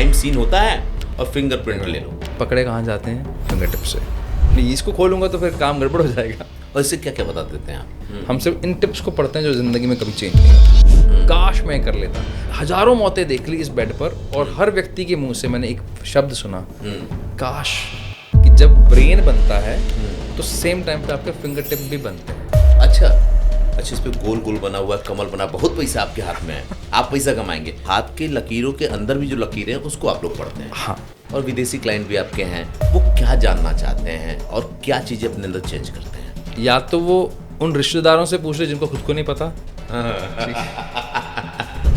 Crime scene होता है और फिंगरप्रिंट ले लो। पकड़े कहाँ जाते हैं? फिंगर टिप से। इसको खोलूंगा तो फिर काम गड़बड़ हो जाएगा। और इससे क्या क्या बता देते हैं आप? हम सिर्फ इन टिप्स को पढ़ते हैं जो जिंदगी में कभी चेंज नहीं होता। काश मैं कर लेता। हजारों मौतें देख ली इस बेड पर और हर व्यक्ति के मुंह से मैंने एक शब्द सुना, काश, कि जब ब्रेन बनता है तो सेम टाइम पे आपके फिंगर टिप भी बनते हैं। अच्छा, इस पे गोल गोल बना हुआ है, कमल बना, बहुत पैसा आपके हाथ में है, आप पैसा कमाएंगे। हाथ के लकीरों के अंदर भी जो लकीरें हैं उसको आप लोग पढ़ते हैं। हाँ। और विदेशी क्लाइंट भी आपके हैं, वो क्या जानना चाहते हैं और क्या चीजें अपने अंदर चेंज करते हैं? या तो वो उन रिश्तेदारों से पूछ ले जिनको खुद को नहीं पता।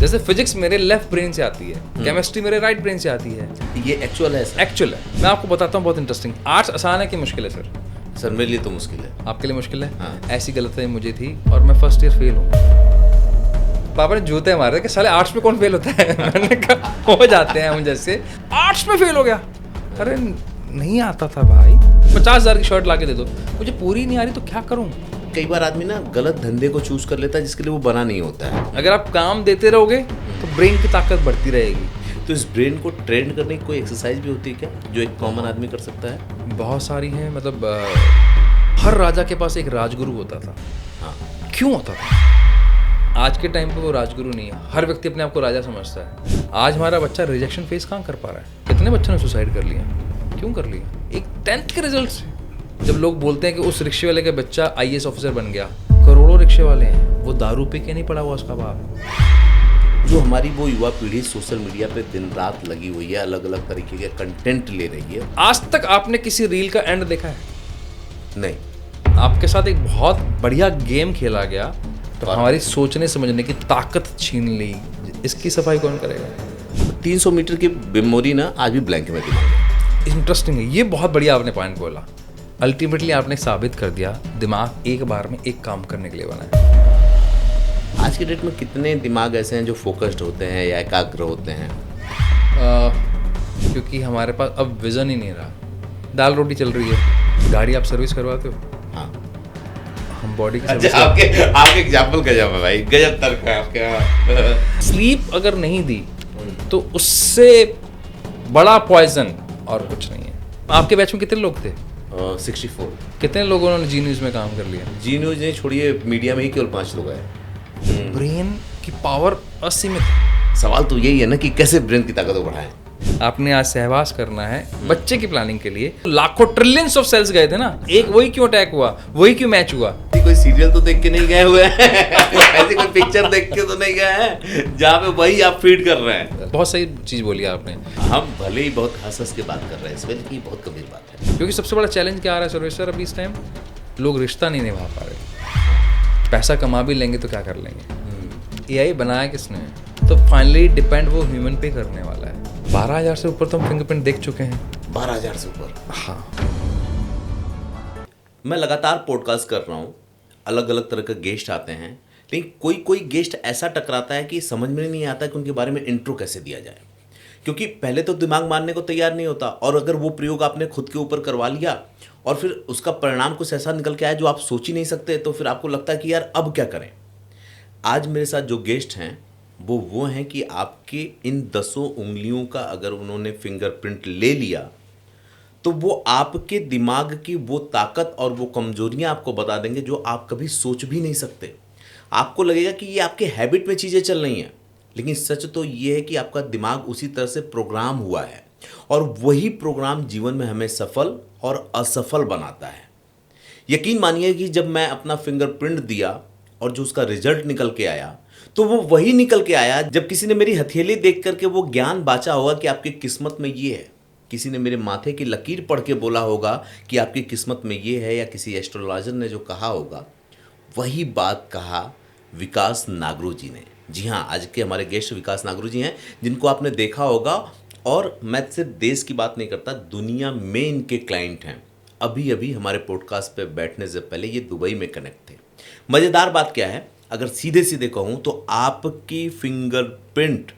जैसे फिजिक्स मेरे लेफ्ट ब्रेन से आती है, केमिस्ट्री मेरे राइट ब्रेन से आती है। ये एक्चुअल है सर? एक्चुअल है। मैं आपको बताता हूँ, बहुत इंटरेस्टिंग। आर्ट्स आसान है कि मुश्किल है सर? सर मेरे लिए तो मुश्किल है। आपके लिए मुश्किल है? हाँ। ऐसी गलती मुझे थी और मैं फर्स्ट ईयर फेल हूँ। पापा ने जूते मारे कि साले आर्ट्स में कौन फेल होता है। मैंने कहा हो जाते हैं हम जैसे। आर्ट्स में फेल हो गया? अरे नहीं आता था भाई। 50,000 की शर्ट ला के दे दो, मुझे पूरी नहीं आ रही तो क्या करूँ? कई बार आदमी ना गलत धंधे को चूज कर लेता है जिसके लिए वो बना नहीं होता है। अगर आप काम देते रहोगे तो ब्रेन की ताकत बढ़ती रहेगी। तो इस ब्रेन को ट्रेन करने की कोई एक्सरसाइज भी होती है क्या, जो एक कॉमन आदमी कर सकता है? बहुत सारी हैं। मतलब हर राजा के पास एक राजगुरु होता था। हाँ। क्यों होता था? आज के टाइम पे वो राजगुरु नहीं है। हर व्यक्ति अपने आप को राजा समझता है। आज हमारा बच्चा रिजेक्शन फेस कहाँ कर पा रहा है? कितने बच्चों ने सुसाइड कर लिया? क्यों कर लिया? एक 10th के रिजल्ट से। जब लोग बोलते हैं कि उस रिक्शे वाले का बच्चा IAS ऑफिसर बन गया, करोड़ों रिक्शे वाले हैं, वो दारू पी के नहीं पड़ा हुआ उसका बाप। जो हमारी वो युवा पीढ़ी सोशल मीडिया पे दिन रात लगी हुई है, अलग अलग तरीके के कंटेंट ले रही है। आज तक आपने किसी रील का एंड देखा है? नहीं। आपके साथ एक बहुत बढ़िया गेम खेला गया तो हमारी सोचने समझने की ताकत छीन ली। इसकी सफाई कौन करेगा? 300 मीटर की मेमोरी ना आज भी ब्लैंक में दिमाग है। इंटरेस्टिंग है। ये बहुत बढ़िया आपने पॉइंट बोला। अल्टीमेटली आपने साबित कर दिया दिमाग एक बार में एक काम करने के लिए बना है। आज के डेट में कितने दिमाग ऐसे हैं जो फोकस्ड होते हैं या एकाग्र होते हैं? क्योंकि हमारे पास अब विजन ही नहीं रहा। दाल रोटी चल रही है। गाड़ी आप सर्विस करवाते हो? हाँ। हम बॉडी की अच्छा, आपके एग्जाम्पल गजब है भाई, गजब तर्क है आपके। स्लीप अगर नहीं दी तो उससे बड़ा पॉइजन और कुछ नहीं है। आपके बैच में कितने लोग थे? 64। कितने लोगों ने जी न्यूज़ में काम कर लिया? जी न्यूज़ नहीं छोड़िए, मीडिया में ही केवल 5 लोग आए। ब्रेन की पावर असीमित है। सवाल तो यही है ना कि कैसे ब्रेन की ताकत को बढ़ाएं। आपने आज सहवास करना है बच्चे की प्लानिंग के लिए। लाखों ट्रिलियंस ऑफ सेल्स गए थे ना, एक वही क्यों अटैक हुआ, वही क्यों मैच हुआ? कोई सीरियल तो देख के नहीं गए हुए हैं। ऐसी कोई पिक्चर देख के तो नहीं गए हैं जहाँ पे वही आप फीड कर रहे हैं। बहुत सही चीज बोली आपने। हम भले ही बहुत हंस के बात कर रहे हैं इसमें, लेकिन बहुत गंभीर बात है। क्योंकि सबसे बड़ा चैलेंज क्या आ रहा है सर्वेश सर अभी इस टाइम? लोग रिश्ता नहीं निभा पा रहे। पैसा कमा भी लेंगे तो क्या कर लेंगे? AI बनाया किसने? तो फाइनली डिपेंड वो ह्यूमन पे करने वाला है। 12,000 से ऊपर तो हम फिंगरप्रिंट देख चुके हैं। 12,000 से ऊपर? हाँ। मैं लगातार पॉडकास्ट कर रहा हूँ, अलग अलग तरह के गेस्ट आते हैं, लेकिन कोई गेस्ट ऐसा टकराता है कि समझ में नहीं आता कि उनके बारे में इंट्रो कैसे दिया जाए। क्योंकि पहले तो दिमाग मानने को तैयार नहीं होता, और अगर वो प्रयोग आपने खुद के ऊपर करवा लिया और फिर उसका परिणाम कुछ ऐसा निकल के आया जो आप सोच ही नहीं सकते, तो फिर आपको लगता है कि यार अब क्या करें। आज मेरे साथ जो गेस्ट हैं वो हैं कि आपके इन 10 उंगलियों का अगर उन्होंने फिंगरप्रिंट ले लिया तो वो आपके दिमाग की वो ताकत और वो कमजोरियां आपको बता देंगे जो आप कभी सोच भी नहीं सकते। आपको लगेगा कि ये आपके हैबिट में चीज़ें चल रही हैं, लेकिन सच तो ये है कि आपका दिमाग उसी तरह से प्रोग्राम हुआ है, और वही प्रोग्राम जीवन में हमें सफल और असफल बनाता है। यकीन मानिए कि जब मैं अपना फिंगरप्रिंट दिया और जो उसका रिजल्ट निकल के आया, तो वो वही निकल के आया जब किसी ने मेरी हथेली देख करके वो ज्ञान बांचा होगा कि आपकी किस्मत में ये है। किसी ने मेरे माथे की लकीर पढ़ के बोला होगा कि आपकी किस्मत में ये है, या किसी एस्ट्रोलॉजर ने जो कहा होगा, वही बात कहा विकास नागरू जी ने। जी हाँ, आज के हमारे गेस्ट विकास नागरू जी हैं, जिनको आपने देखा होगा। और मैं सिर्फ देश की बात नहीं करता, दुनिया में इनके क्लाइंट हैं। अभी अभी हमारे पॉडकास्ट पे बैठने से पहले ये दुबई में कनेक्ट थे। मज़ेदार बात क्या है, अगर सीधे सीधे कहूँ तो आपकी फिंगरप्रिंट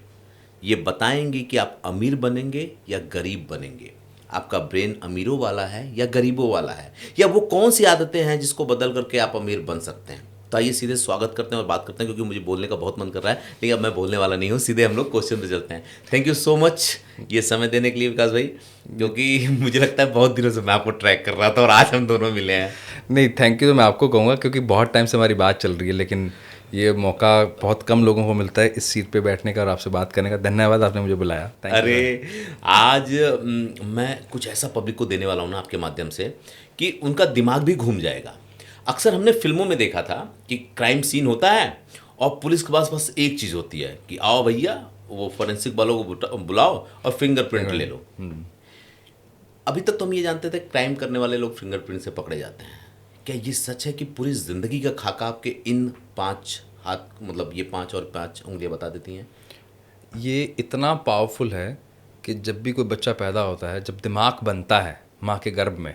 ये बताएंगे कि आप अमीर बनेंगे या गरीब बनेंगे। आपका ब्रेन अमीरों वाला है या गरीबों वाला है, या वो कौन सी आदतें हैं जिसको बदल करके आप अमीर बन सकते हैं। तो आइए सीधे स्वागत करते हैं और बात करते हैं, क्योंकि मुझे बोलने का बहुत मन कर रहा है, लेकिन अब मैं बोलने वाला नहीं हूँ। सीधे हम लोग क्वेश्चन पे चलते हैं। थैंक यू सो मच ये समय देने के लिए विकास भाई, क्योंकि मुझे लगता है बहुत दिनों से मैं आपको ट्रैक कर रहा था और आज हम दोनों मिले हैं। नहीं, थैंक यू तो मैं आपको कहूँगा, क्योंकि बहुत टाइम से हमारी बात चल रही है, लेकिन ये मौका बहुत कम लोगों को मिलता है इस सीट पे बैठने का और आपसे बात करने का। धन्यवाद, आपने मुझे बुलाया। Thank you, अरे आज मैं कुछ ऐसा पब्लिक को देने वाला हूँ ना आपके माध्यम से कि उनका दिमाग भी घूम जाएगा। अक्सर हमने फिल्मों में देखा था कि क्राइम सीन होता है और पुलिस के पास बस एक चीज़ होती है कि आओ भैया, वो फोरेंसिक वालों को बुलाओ और फिंगरप्रिंट ले लो। अभी तक तो हम ये जानते थे क्राइम करने वाले लोग फिंगरप्रिंट से पकड़े जाते हैं। क्या ये सच है कि पूरी ज़िंदगी का खाका आपके इन 5 हाथ, मतलब ये 5 और 5 उंगलियां बता देती हैं? ये इतना पावरफुल है कि जब भी कोई बच्चा पैदा होता है, जब दिमाग बनता है माँ के गर्भ में,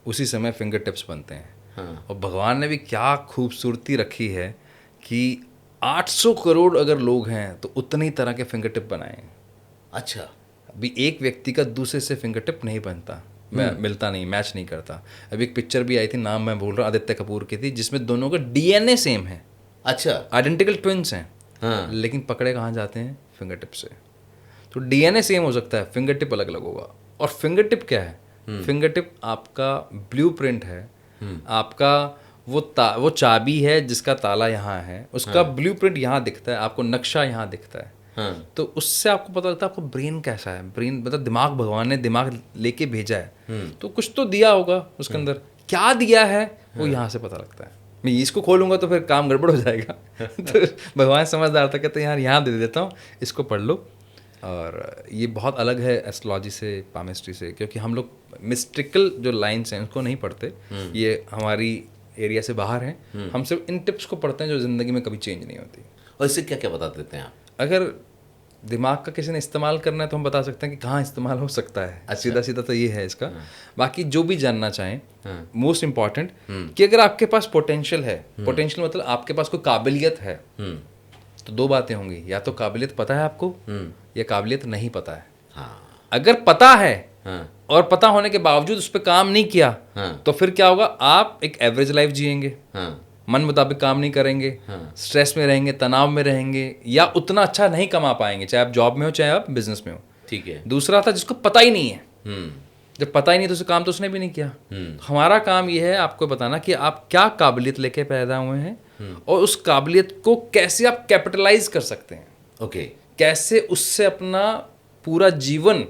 उसी समय फिंगर टिप्स बनते हैं। हाँ। और भगवान ने भी क्या खूबसूरती रखी है कि 800 करोड़ अगर लोग हैं तो उतनी तरह के फिंगर टिप बनाए हैं। अच्छा। अभी एक व्यक्ति का दूसरे से फिंगर टिप नहीं बनता, मैं मिलता नहीं, मैच नहीं करता। अभी एक पिक्चर भी आई थी, नाम मैं बोल रहा हूँ, आदित्य कपूर की थी, जिसमें दोनों का डीएनए सेम है। अच्छा। आइडेंटिकल ट्विंस हैं। हाँ। लेकिन पकड़े कहाँ जाते हैं? फिंगर टिप से। तो डीएनए सेम हो सकता है, फिंगर टिप अलग अलग होगा। और फिंगर टिप क्या है? फिंगर टिप आपका ब्लूप्रिंट है, आपका वो चाबी है जिसका ताला यहाँ है, उसका ब्लूप्रिंट यहाँ दिखता है, आपको नक्शा यहाँ दिखता है। हाँ। तो उससे आपको पता लगता है आपको ब्रेन कैसा है। ब्रेन मतलब दिमाग, भगवान ने दिमाग लेके भेजा है, तो कुछ तो दिया होगा उसके अंदर। क्या दिया है वो यहाँ से पता लगता है। मैं इसको खोलूंगा तो फिर काम गड़बड़ हो जाएगा। तो भगवान समझदार था, कहते यार यहाँ दे देता हूँ, इसको पढ़ लो। और ये बहुत अलग है एस्ट्रोलॉजी से, पामिस्ट्री से, क्योंकि हम लोग मिस्टिकल जो लाइन्स हैं उसको नहीं पढ़ते, ये हमारी एरिया से बाहर हैं। हम सिर्फ इन टिप्स को पढ़ते हैं जो ज़िंदगी में कभी चेंज नहीं होती। और इससे क्या क्या बता देते हैं आप? अगर दिमाग का किसी ने इस्तेमाल करना है तो हम बता सकते हैं कि कहाँ इस्तेमाल हो सकता है। अच्छा। सीधा सीधा तो ये है इसका। बाकी जो भी जानना चाहें, मोस्ट इम्पॉर्टेंट कि अगर आपके पास पोटेंशियल है, पोटेंशियल मतलब आपके पास कोई काबिलियत है, तो 2 बातें होंगी, या तो काबिलियत पता है आपको या काबिलियत नहीं पता है। हाँ। अगर पता है हाँ। और पता होने के बावजूद उस पर काम नहीं किया, तो फिर क्या होगा? आप एक एवरेज लाइफ जिएंगे, हाँ। मन मुताबिक काम नहीं करेंगे, स्ट्रेस में रहेंगे, तनाव में रहेंगे, या उतना अच्छा नहीं कमा पाएंगे, चाहे आप जॉब में हो चाहे आप बिजनेस में हो। ठीक है। दूसरा था जिसको पता ही नहीं है। जब पता ही नहीं तो उसे काम तो उसने भी नहीं किया। हमारा काम ये है आपको बताना कि आप क्या काबिलियत लेके पैदा हुए हैं और उस काबिलियत को कैसे आप कैपिटलाइज कर सकते हैं। ओके। कैसे उससे अपना पूरा जीवन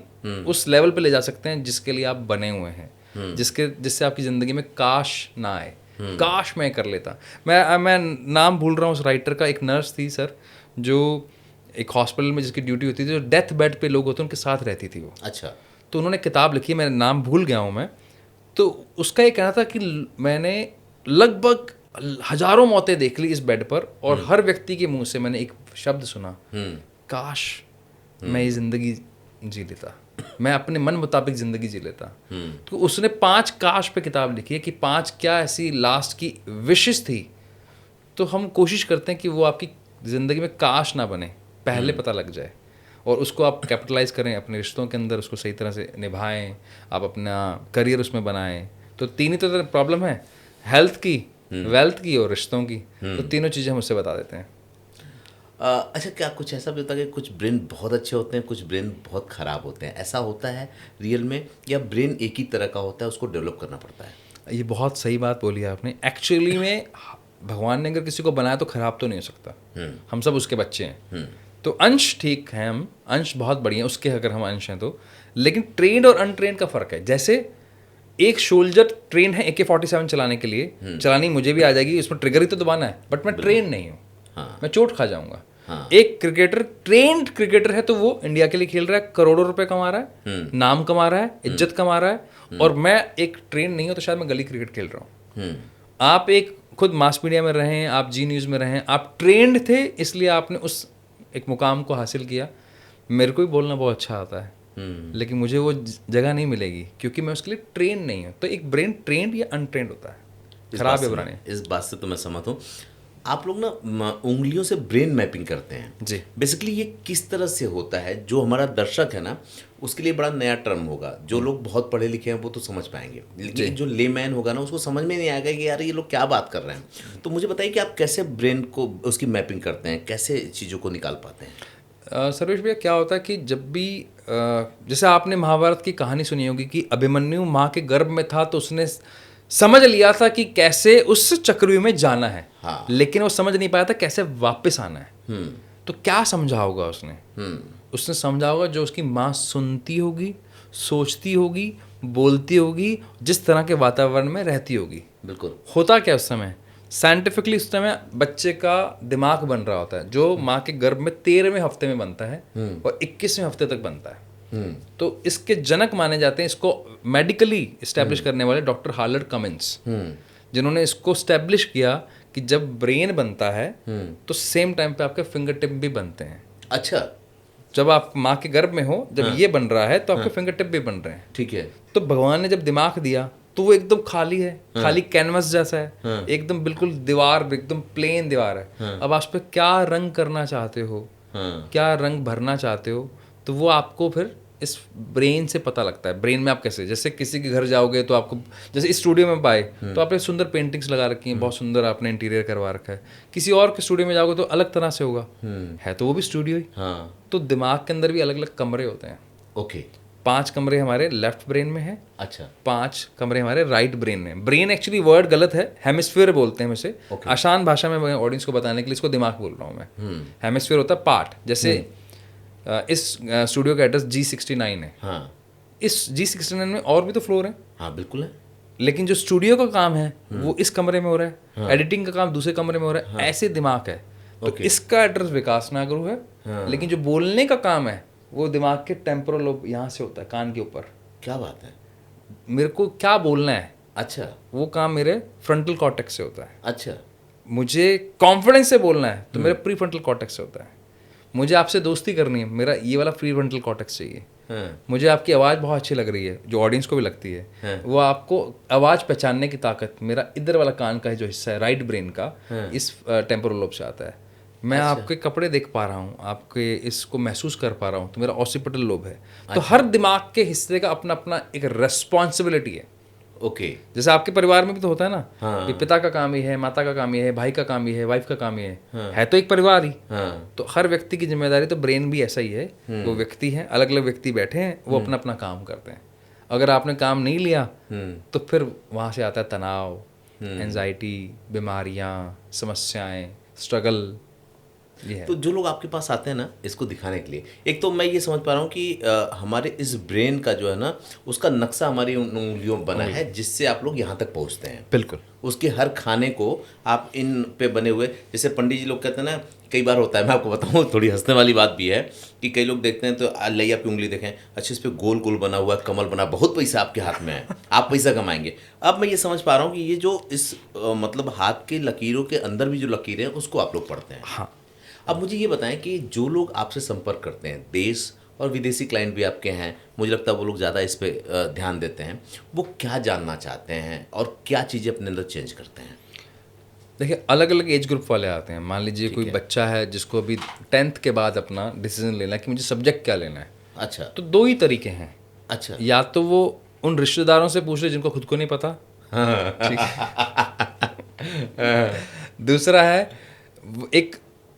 उस लेवल पे ले जा सकते हैं जिसके लिए आप बने हुए हैं, जिससे आपकी ज़िंदगी में काश ना आए। काश मैं कर लेता। मैं नाम भूल रहा हूँ उस राइटर का। एक नर्स थी सर, जो एक हॉस्पिटल में जिसकी ड्यूटी होती थी, जो डेथ बेड पे लोग होते हैं उनके साथ रहती थी वो। अच्छा। तो उन्होंने किताब लिखी, मैं नाम भूल गया हूँ मैं। तो उसका ये कहना था कि मैंने लगभग हजारों मौतें देख ली इस बेड पर, और हर व्यक्ति के मुंह से मैंने एक शब्द सुना, काश मैं ये ज़िंदगी जी लेता, मैं अपने मन मुताबिक ज़िंदगी जी लेता। तो उसने 5 काश पे किताब लिखी है कि 5 क्या ऐसी लास्ट की विशेष थी। तो हम कोशिश करते हैं कि वो आपकी ज़िंदगी में काश ना बने, पहले पता लग जाए, और उसको आप कैपिटलाइज करें अपने रिश्तों के अंदर, उसको सही तरह से निभाएं, आप अपना करियर उसमें बनाएं। तो 3 ही तो प्रॉब्लम है, हेल्थ की, वेल्थ की और रिश्तों की। तो तीनों चीज़ें हम उससे बता देते हैं। अच्छा, क्या कुछ ऐसा भी होता है कि कुछ ब्रेन बहुत अच्छे होते हैं, कुछ ब्रेन बहुत ख़राब होते हैं? ऐसा होता है रियल में, या ब्रेन एक ही तरह का होता है, उसको डेवलप करना पड़ता है? ये बहुत सही बात बोली आपने। एक्चुअली में भगवान ने अगर किसी को बनाया तो खराब तो नहीं हो सकता। हम सब उसके बच्चे हैं। तो अंश ठीक हैं, हम अंश बहुत बढ़िया उसके, अगर हम अंश हैं तो। लेकिन ट्रेंड और अनट्रेंड का फ़र्क है। जैसे एक सोल्जर ट्रेन है AK-47 चलाने के लिए, चलानी मुझे भी आ जाएगी, उसमें ट्रिगर ही तो दबाना है, बट मैं ट्रेन नहीं हूँ। मैं चोट खा जाऊंगा। एक क्रिकेटर, ट्रेंड क्रिकेटर है, तो वो इंडिया के लिए खेल रहा है, करोड़ों रुपए कमा रहा है, नाम कमा रहा है, इज्जत कमा रहा है। और मैं एक ट्रेंड नहीं हूँ, तो शायद मैं गली क्रिकेट खेल रहा हूँ। आप एक खुद मास मीडिया में रहें, आप जी न्यूज़ में रहें, आप ट्रेंड थे इसलिए आपने उस एक मुकाम को हासिल किया। मेरे को भी बोलना बहुत अच्छा आता है, लेकिन मुझे वो जगह नहीं मिलेगी क्योंकि मैं उसके लिए ट्रेन नहीं हूँ। तो एक ब्रेन ट्रेंड या अनट्रेंड होता है, खराब है, पुराने। इस बात से तो मैं सहमत हूँ। आप लोग ना उंगलियों से ब्रेन मैपिंग करते हैं जी। बेसिकली ये किस तरह से होता है? जो हमारा दर्शक है ना उसके लिए बड़ा नया टर्म होगा। जो लोग बहुत पढ़े लिखे हैं वो तो समझ पाएंगे, लेकिन जो लेमैन होगा ना उसको समझ में नहीं आएगा कि यार ये लोग क्या बात कर रहे हैं। तो मुझे बताइए कि आप कैसे ब्रेन को उसकी मैपिंग करते हैं, कैसे चीज़ों को निकाल पाते हैं? सर्वेश भैया, क्या होता है कि जब भी जैसे आपने महाभारत की कहानी सुनी होगी कि अभिमन्यु माँ के गर्भ में था तो उसने समझ लिया था कि कैसे उस चक्रव्यूह में जाना है। हाँ। लेकिन वो समझ नहीं पाया था कैसे वापस आना है। तो क्या समझा होगा उसने? उसने समझा होगा जो उसकी माँ सुनती होगी, सोचती होगी, बोलती होगी, जिस तरह के वातावरण में रहती होगी। बिल्कुल। होता क्या उस समय साइंटिफिकली, उस समय बच्चे का दिमाग बन रहा होता है जो माँ के गर्भ में 13वें हफ्ते में बनता है और 21वें हफ्ते तक बनता है। तो इसके जनक माने जाते हैं, इसको मेडिकली इस्टेब्लिश करने वाले डॉक्टर हार्लड कमिंस, जिन्होंने इसको इस्टेब्लिश किया कि जब ब्रेन बनता है तो सेम टाइम पे आपके फिंगर टिप भी बनते हैं। अच्छा। जब आप माँ के गर्भ में हो, जब ये बन रहा है तो आपके फिंगर टिप भी बन रहे हैं। ठीक है। तो भगवान ने जब दिमाग दिया तो वो एकदम खाली है, खाली कैनवस जैसा है, एकदम बिल्कुल दीवार, एकदम प्लेन दीवार है। अब आप उस पर क्या रंग करना चाहते हो, क्या रंग भरना चाहते हो, तो वो आपको फिर इस ब्रेन से पता लगता है। ब्रेन में आप कैसे, जैसे किसी के घर जाओगे तो आपको, जैसे इस स्टूडियो में पाए तो आपने सुंदर पेंटिंग्स लगा रखी हैं, बहुत सुंदर आपने इंटीरियर करवा रखा है। किसी और के स्टूडियो में जाओगे तो अलग तरह से होगा, है तो वो भी स्टूडियो ही। तो दिमाग के अंदर भी अलग अलग कमरे होते हैं। ओके। 5 कमरे हमारे लेफ्ट ब्रेन में है। अच्छा। 5 कमरे हमारे राइट ब्रेन में। ब्रेन एक्चुअली वर्ड गलत है, हेमिस्फीयर बोलते हैं हम इसे। आसान भाषा में मैं ऑडियंस को बताने के लिए इसको दिमाग बोल रहा हूँ मैं। हेमिस्फीयर होता है पार्ट। जैसे इस स्टूडियो का एड्रेस G69 है। हाँ। इस G69 में और भी तो फ्लोर हैं। हाँ बिल्कुल है। लेकिन जो स्टूडियो का काम है वो इस कमरे में हो रहा है, एडिटिंग का काम दूसरे कमरे में हो रहा है। ऐसे दिमाग है। तो इसका एड्रेस विकास नागरू है, लेकिन जो बोलने का काम है वो दिमाग के टेम्पोरल लोब यहाँ से होता है, कान के ऊपर। क्या बात है। मेरे को क्या बोलना है, अच्छा, वो काम मेरे फ्रंटल कॉर्टेक्स से होता है। अच्छा। मुझे कॉन्फिडेंस से बोलना है तो मेरे प्री फ्रंटल कॉर्टेक्स से होता है। मुझे आपसे दोस्ती करनी है, मेरा ये वाला प्री फ्रंटल कॉर्टेक्स चाहिए। मुझे आपकी आवाज़ बहुत अच्छी लग रही है, जो ऑडियंस को भी लगती है, वो आपको आवाज़ पहचानने की ताकत मेरा इधर वाला कान का जो हिस्सा है, राइट ब्रेन का, इस टेम्पोरल लोब से आता है। मैं आपके कपड़े देख पा रहा हूँ, आपके इसको महसूस कर पा रहा हूँ, तो मेरा ऑसिपिटल लोब है। तो हर दिमाग के हिस्से का अपना अपना एक रेस्पॉन्सिबिलिटी है। ओके। जैसे आपके परिवार में भी तो होता है ना, कि पिता का काम ही है, माता का काम ही है, भाई का काम ही है, वाइफ का काम ही है तो एक परिवार ही। तो हर व्यक्ति की जिम्मेदारी, तो ब्रेन भी ऐसा ही है। वो व्यक्ति है, अलग अलग व्यक्ति बैठे हैं, वो अपना अपना काम करते हैं। अगर आपने काम नहीं लिया तो फिर वहाँ से आता है तनाव, एंजाइटी, बीमारियाँ, समस्याएं, स्ट्रगल। तो जो लोग आपके पास आते हैं ना इसको दिखाने के लिए, एक तो मैं ये समझ पा रहा हूँ कि हमारे इस ब्रेन का जो है ना उसका नक्शा हमारी उंगलियों में बना है, जिससे आप लोग यहाँ तक पहुँचते हैं। बिल्कुल। उसके हर खाने को आप इन पे बने हुए, जैसे पंडित जी लोग कहते हैं ना, कई बार होता है, मैं आपको बताऊँ, थोड़ी हंसने वाली बात भी है कि कई लोग देखते हैं तो लैया पे उंगली देखें, अच्छा इस पर गोल गोल बना हुआ है, कमल बना, बहुत पैसा आपके हाथ में है, आप पैसा कमाएंगे। अब मैं ये समझ पा रहा हूँ कि ये जो इस मतलब हाथ के लकीरों के अंदर भी जो लकीरें हैं उसको आप लोग पढ़ते हैं। हाँ। अब मुझे ये बताएं कि जो लोग आपसे संपर्क करते हैं, देश और विदेशी क्लाइंट भी आपके हैं, मुझे लगता है वो लोग ज़्यादा इस पे ध्यान देते हैं, वो क्या जानना चाहते हैं और क्या चीज़ें अपने अंदर चेंज करते हैं? देखिए, अलग अलग एज ग्रुप वाले आते हैं। मान लीजिए कोई बच्चा है जिसको अभी 10th के बाद अपना डिसीजन लेना है कि मुझे सब्जेक्ट क्या लेना है। अच्छा। तो 2 ही तरीके हैं। अच्छा। या तो वो उन रिश्तेदारों से पूछ ले जिनको खुद को नहीं पता। ठीक है। दूसरा है एक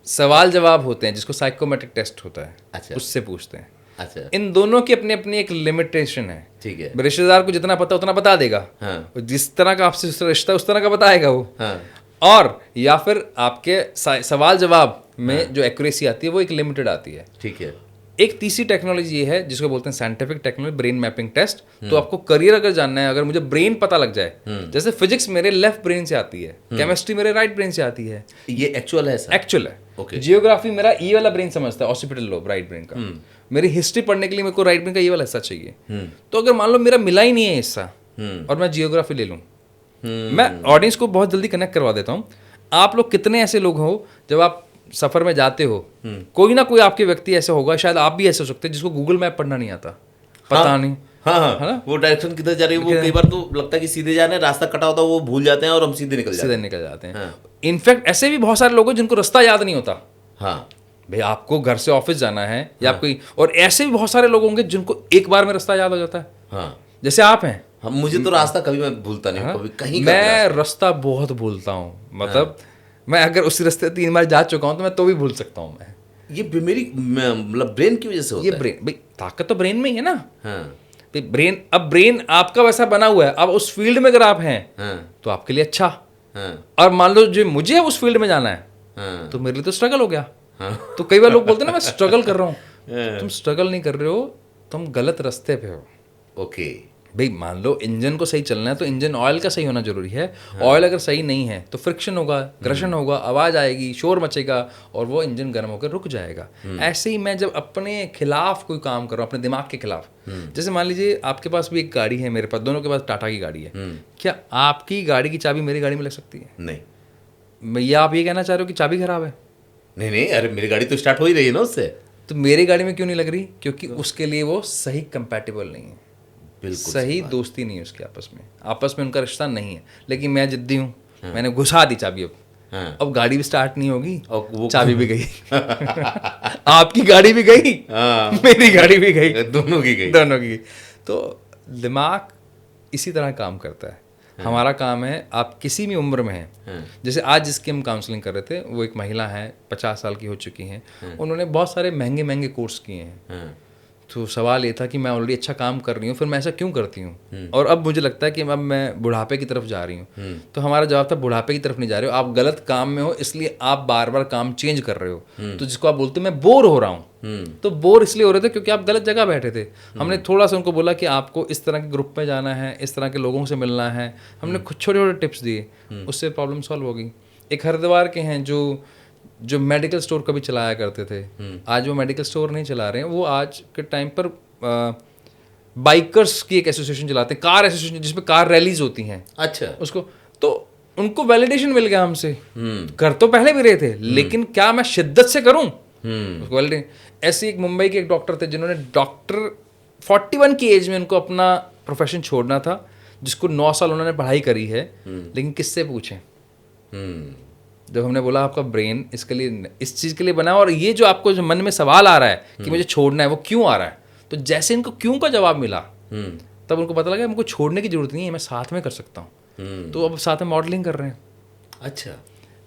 सवाल जवाब होते हैं जिसको साइकोमेट्रिक टेस्ट होता है। अच्छा। उससे पूछते हैं। अच्छा। इन दोनों की अपनी अपनी एक लिमिटेशन है। ठीक है। रिश्तेदार को जितना पता उतना बता देगा। हाँ। जिस तरह का आपसे रिश्ता उस तरह का बताएगा वो। हाँ। और या फिर आपके सवाल जवाब में जो एक्यूरेसी आती है वो एक लिमिटेड आती है। ठीक है। एक तीसरी टेक्नोलॉजी ये है जिसको बोलते हैं scientific technology, brain mapping test. तो आपको करियर अगर जानना है, अगर मुझे ब्रेन पता लग जाए, जैसे फिजिक्स मेरे लेफ्ट ब्रेन से आती है, केमिस्ट्री मेरे राइट ब्रेन से आती है, ये एक्चुअल है। एक्चुअल है। ओके। जियोग्राफी मेरा ये वाला ब्रेन समझता है, ऑसिपिटल लोब, राइट ब्रेन का। मेरी हिस्ट्री पढ़ने के लिए मेरे को राइट ब्रेन का ये वाला हिस्सा चाहिए। तो अगर मान लो मेरा मिला ही नहीं है हिस्सा और मैं जियोग्राफी ले लूँ, मैं ऑडियंस को बहुत जल्दी कनेक्ट करवा देता हूँ। आप लोग कितने ऐसे लोग हो, जब आप सफ़र में जाते हो, कोई ना कोई आपके व्यक्ति ऐसे होगा, शायद आप भी ऐसे हो सकते हैं, जिसको गूगल मैप पढ़ना नहीं आता, पता नहीं, हाँ है ना? वो डायरेक्शन किधर जा रही है, वो कई बार तो लगता है कि सीधे जा रहे हैं, रास्ता कटा होता है, वो भूल जाते हैं और हम सीधे निकल जाते सीधे हैं। निकल जाते हैं। हाँ। इनफैक्ट ऐसे भी बहुत सारे लोग हैं जिनको रास्ता याद नहीं होता। हाँ भाई आपको घर से ऑफिस जाना है या कोई, और ऐसे भी बहुत सारे लोग होंगे जिनको एक बार में रास्ता याद हो जाता है, हाँ जैसे आप हैं। हम, मुझे तो रास्ता कभी मैं भूलता नहीं हूँ, कभी कहीं का भी मैं रास्ता। रास्ता बहुत भूलता हूँ, मतलब मैं अगर उसी रास्ते 3 बार जा चुका हूँ तो मैं तो भी भूल सकता हूँ। मैं ये मेरी मतलब ब्रेन की वजह से होता ये है। ब्रेन, भाई ताकत तो ब्रेन में ही है ना। हाँ भाई ब्रेन, अब ब्रेन आपका वैसा बना हुआ है, अब उस फील्ड में अगर आप हैं हाँ तो आपके लिए अच्छा। हाँ और मान लो जो मुझे उस फील्ड में जाना है हाँ तो मेरे लिए तो स्ट्रगल हो गया। हाँ। तो कई बार लोग बोलते हैं ना मैं स्ट्रगल कर रहा हूँ, तुम स्ट्रगल नहीं कर रहे हो, तुम गलत रास्ते पे हो। ओके। भाई मान लो इंजन को सही चलना है तो इंजन ऑयल का सही होना जरूरी है। ऑयल अगर सही नहीं है तो फ्रिक्शन होगा, घर्षण होगा, आवाज आएगी, शोर मचेगा और वो इंजन गर्म होकर रुक जाएगा। ऐसे ही मैं जब अपने खिलाफ कोई काम कर रहा हूँ, अपने दिमाग के खिलाफ, जैसे मान लीजिए आपके पास भी एक गाड़ी है, मेरे पास, दोनों के पास टाटा की गाड़ी है, क्या आपकी गाड़ी की चाबी मेरी गाड़ी में लग सकती है? नहीं या आप ये कहना चाह रहे हो कि चाबी खराब है? नहीं नहीं, अरे मेरी गाड़ी तो स्टार्ट हो ही रही है ना उससे। तो मेरी गाड़ी में क्यों नहीं लग रही? क्योंकि उसके लिए वो सही कंपैटिबल नहीं है, बिल्कुल सही दोस्ती नहीं है उसके आपस में उनका रिश्ता नहीं है। लेकिन मैं जिद्दी हूँ, मैंने घुसा दी चाबी, हाँ। अब गाड़ी भी स्टार्ट नहीं होगी और वो चाबी भी गई। आपकी गाड़ी भी गई, हाँ। मेरी गाड़ी भी गई, दोनों की गई। दोनों की गई। तो दिमाग इसी तरह काम करता है। हमारा काम है, आप किसी भी उम्र में हैं, जैसे आज जिसकी हम काउंसलिंग कर रहे थे, वो एक महिला है, 50 साल की हो चुकी हैं, उन्होंने बहुत सारे महंगे महंगे कोर्स किए हैं। हाँ तो सवाल ये था कि मैं ऑलरेडी अच्छा काम कर रही हूँ, फिर मैं ऐसा क्यों करती हूँ, और अब मुझे लगता है कि अब मैं बुढ़ापे की तरफ जा रही हूँ। तो हमारा जवाब था, बुढ़ापे की तरफ नहीं जा रहे हो, आप गलत काम में हो, इसलिए आप बार बार काम चेंज कर रहे हो। तो जिसको आप बोलते हो मैं बोर हो रहा हूँ, तो बोर इसलिए हो रहे थे क्योंकि आप गलत जगह बैठे थे। हमने थोड़ा सा उनको बोला कि आपको इस तरह के ग्रुप में जाना है, इस तरह के लोगों से मिलना है, हमने कुछ छोटे छोटे टिप्स दिए, उससे प्रॉब्लम सॉल्व हो गई। एक हरिद्वार के हैं जो मेडिकल स्टोर कभी चलाया करते थे, आज वो मेडिकल स्टोर नहीं चला रहे हैं, वो आज के टाइम पर बाइकर्स की एक एसोसिएशन चलाते हैं, कार एसोसिएशन, जिसमें कार रैलीज होती हैं। अच्छा। उसको तो उनको वैलिडेशन मिल गया हमसे। कर तो पहले भी रहे थे, लेकिन क्या मैं शिद्दत से करूं उसको वैलिडेशन। ऐसे एक मुंबई के एक डॉक्टर थे जिन्होंने डॉक्टर 41 की एज में उनको अपना प्रोफेशन छोड़ना था, जिसको 9 साल उन्होंने पढ़ाई करी है, लेकिन किससे पूछें। जब हमने बोला आपका ब्रेन इसके लिए, इस चीज़ के लिए बना है, और ये जो आपको जो मन में सवाल आ रहा है कि मुझे छोड़ना है, वो क्यों आ रहा है, तो जैसे इनको क्यों का जवाब मिला तब उनको पता लगा हमको छोड़ने की जरूरत नहीं है, मैं साथ में कर सकता हूँ। तो अब साथ में मॉडलिंग कर रहे हैं। अच्छा।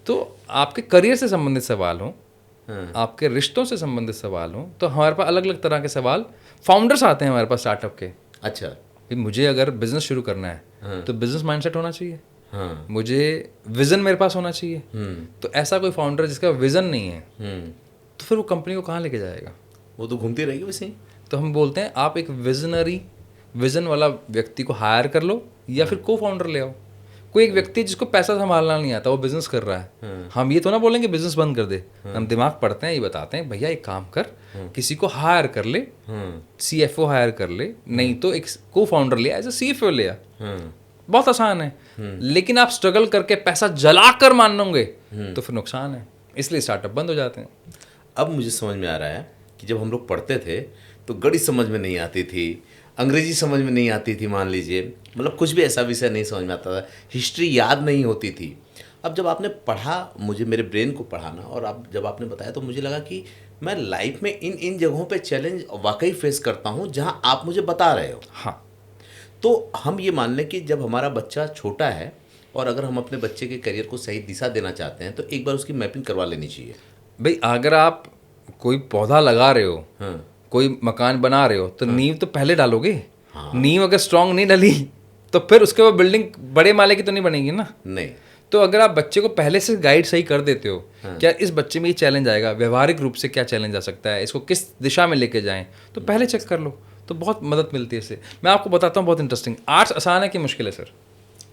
तो आपके करियर से संबंधित सवाल हो, आपके रिश्तों से संबंधित सवाल हो, तो हमारे पास अलग अलग तरह के सवाल, फाउंडर्स आते हैं हमारे पास स्टार्टअप के। अच्छा। मुझे अगर बिजनेस शुरू करना है तो बिजनेस माइंडसेट होना चाहिए, हाँ। मुझे विजन मेरे पास होना चाहिए। तो ऐसा कोई फाउंडर जिसका विजन नहीं है, तो फिर वो कंपनी को कहाँ लेके जाएगा? वो तो घूमती रहेगी वैसे ही। तो हम बोलते हैं आप एक विजनरी, विजन वाला व्यक्ति को हायर कर लो, या फिर को फाउंडर ले आओ। कोई एक व्यक्ति जिसको पैसा संभालना नहीं आता, वो बिजनेस कर रहा है, हम ये तो ना बोलेंगे बिजनेस बंद कर दे। हम दिमाग पढ़ते हैं, ये बताते हैं भैया एक काम कर, किसी को हायर कर ले, CFO हायर कर ले, नहीं तो एक को फाउंडर ले, एज ए CFO ले आ। बहुत आसान है। लेकिन आप स्ट्रगल करके पैसा जला कर मानोगे तो फिर नुकसान है, इसलिए स्टार्टअप बंद हो जाते हैं। अब मुझे समझ में आ रहा है कि जब हम लोग पढ़ते थे तो गणित समझ में नहीं आती थी, अंग्रेजी समझ में नहीं आती थी, मान लीजिए, मतलब कुछ भी ऐसा विषय नहीं समझ में आता था, हिस्ट्री याद नहीं होती थी। अब जब आपने पढ़ा, मुझे मेरे ब्रेन को पढ़ाना, और आप जब आपने बताया तो मुझे लगा कि मैं लाइफ में इन जगहों पे चैलेंज वाकई फेस करता हूँ जहाँ आप मुझे बता रहे हो। हाँ, तो हम ये मान लें कि जब हमारा बच्चा छोटा है और अगर हम अपने बच्चे के करियर को सही दिशा देना चाहते हैं तो एक बार उसकी मैपिंग करवा लेनी चाहिए। भाई अगर आप कोई पौधा लगा रहे हो, कोई मकान बना रहे हो, तो नींव तो पहले डालोगे। नींव अगर स्ट्रांग नहीं डली तो फिर उसके बाद बिल्डिंग बड़े माले की तो नहीं बनेगी ना। नहीं। तो अगर आप बच्चे को पहले से गाइड सही कर देते हो, क्या इस बच्चे में ये चैलेंज आएगा, व्यवहारिक रूप से क्या चैलेंज आ सकता है, इसको किस दिशा में लेके जाएं, तो पहले चेक कर लो, तो बहुत मदद मिलती है इससे। मैं आपको बताता हूँ, बहुत इंटरेस्टिंग। आर्ट्स आसान है कि मुश्किल है सर?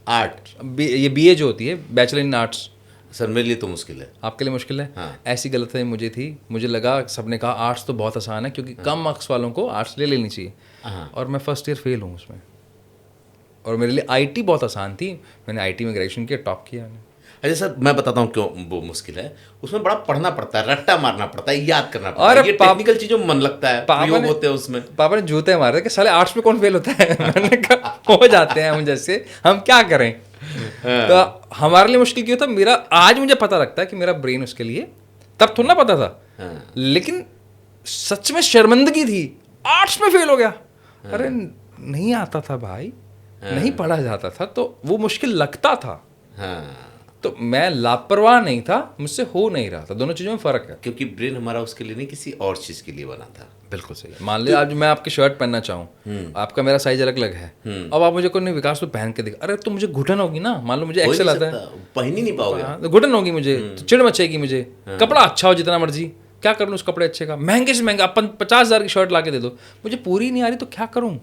आर्ट, ये BA जो होती है, बैचलर इन आर्ट्स, सर मेरे लिए तो मुश्किल है। आपके लिए मुश्किल है? हाँ। ऐसी गलतफहमी मुझे थी, मुझे लगा सबने कहा आर्ट्स तो बहुत आसान है क्योंकि कम मार्क्स वालों को आर्ट्स ले लेनी चाहिए, और मैं फर्स्ट ईयर फेल हूँ उसमें। और मेरे लिए IT बहुत आसान थी, मैंने IT में ग्रेजुएशन किया, टॉप किया मैंने। अच्छा सर, मैं बताता हूँ क्यों वो मुश्किल है। उसमें बड़ा पढ़ना पड़ता है, रट्टा मारना पड़ता है, याद करना पड़ता और है, ये टेक्निकल चीजों में मन लगता है, प्रयोग होते हैं उसमें। पापा ने जूते मारे कि साले आर्ट्स में कौन फेल होता है। मैंने कहा हो जाते हैं हम जैसे, हम क्या करें। तो हमारे लिए मुश्किल क्यों था, मेरा आज मुझे पता लगता है कि मेरा ब्रेन उसके लिए, तब थोड़ा ना पता था, लेकिन सच में शर्मिंदगी थी, आर्ट्स में फेल हो गया। अरे नहीं आता था भाई, नहीं पढ़ा जाता था, तो वो मुश्किल लगता था। तो मैं लापरवाह नहीं था, मुझसे हो नहीं रहा था, दोनों चीजों में फर्क है। क्योंकि ब्रेन हमारा उसके लिए नहीं, किसी और चीज के लिए बना था। बिल्कुल सही है। मान लीजिए आज मैं आपकी शर्ट पहनना चाहूँ, आपका मेरा साइज अलग अलग है, अब आप मुझे कोई नहीं विकास तो पहन के दिखा, अरे तो मुझे घुटन होगी ना, मान लो मुझे एक्सेल आता है, पहन ही नहीं पाओगे, घुटन होगी मुझे, तो चिड़ मचेगी मुझे। कपड़ा अच्छा हो जितना मर्जी, क्या कर लूँ उस कपड़े अच्छे का, महंगे से महंगा, अपन 50,000 की शर्ट ला के दे दो, मुझे पूरी नहीं आ रही तो क्या करूँ।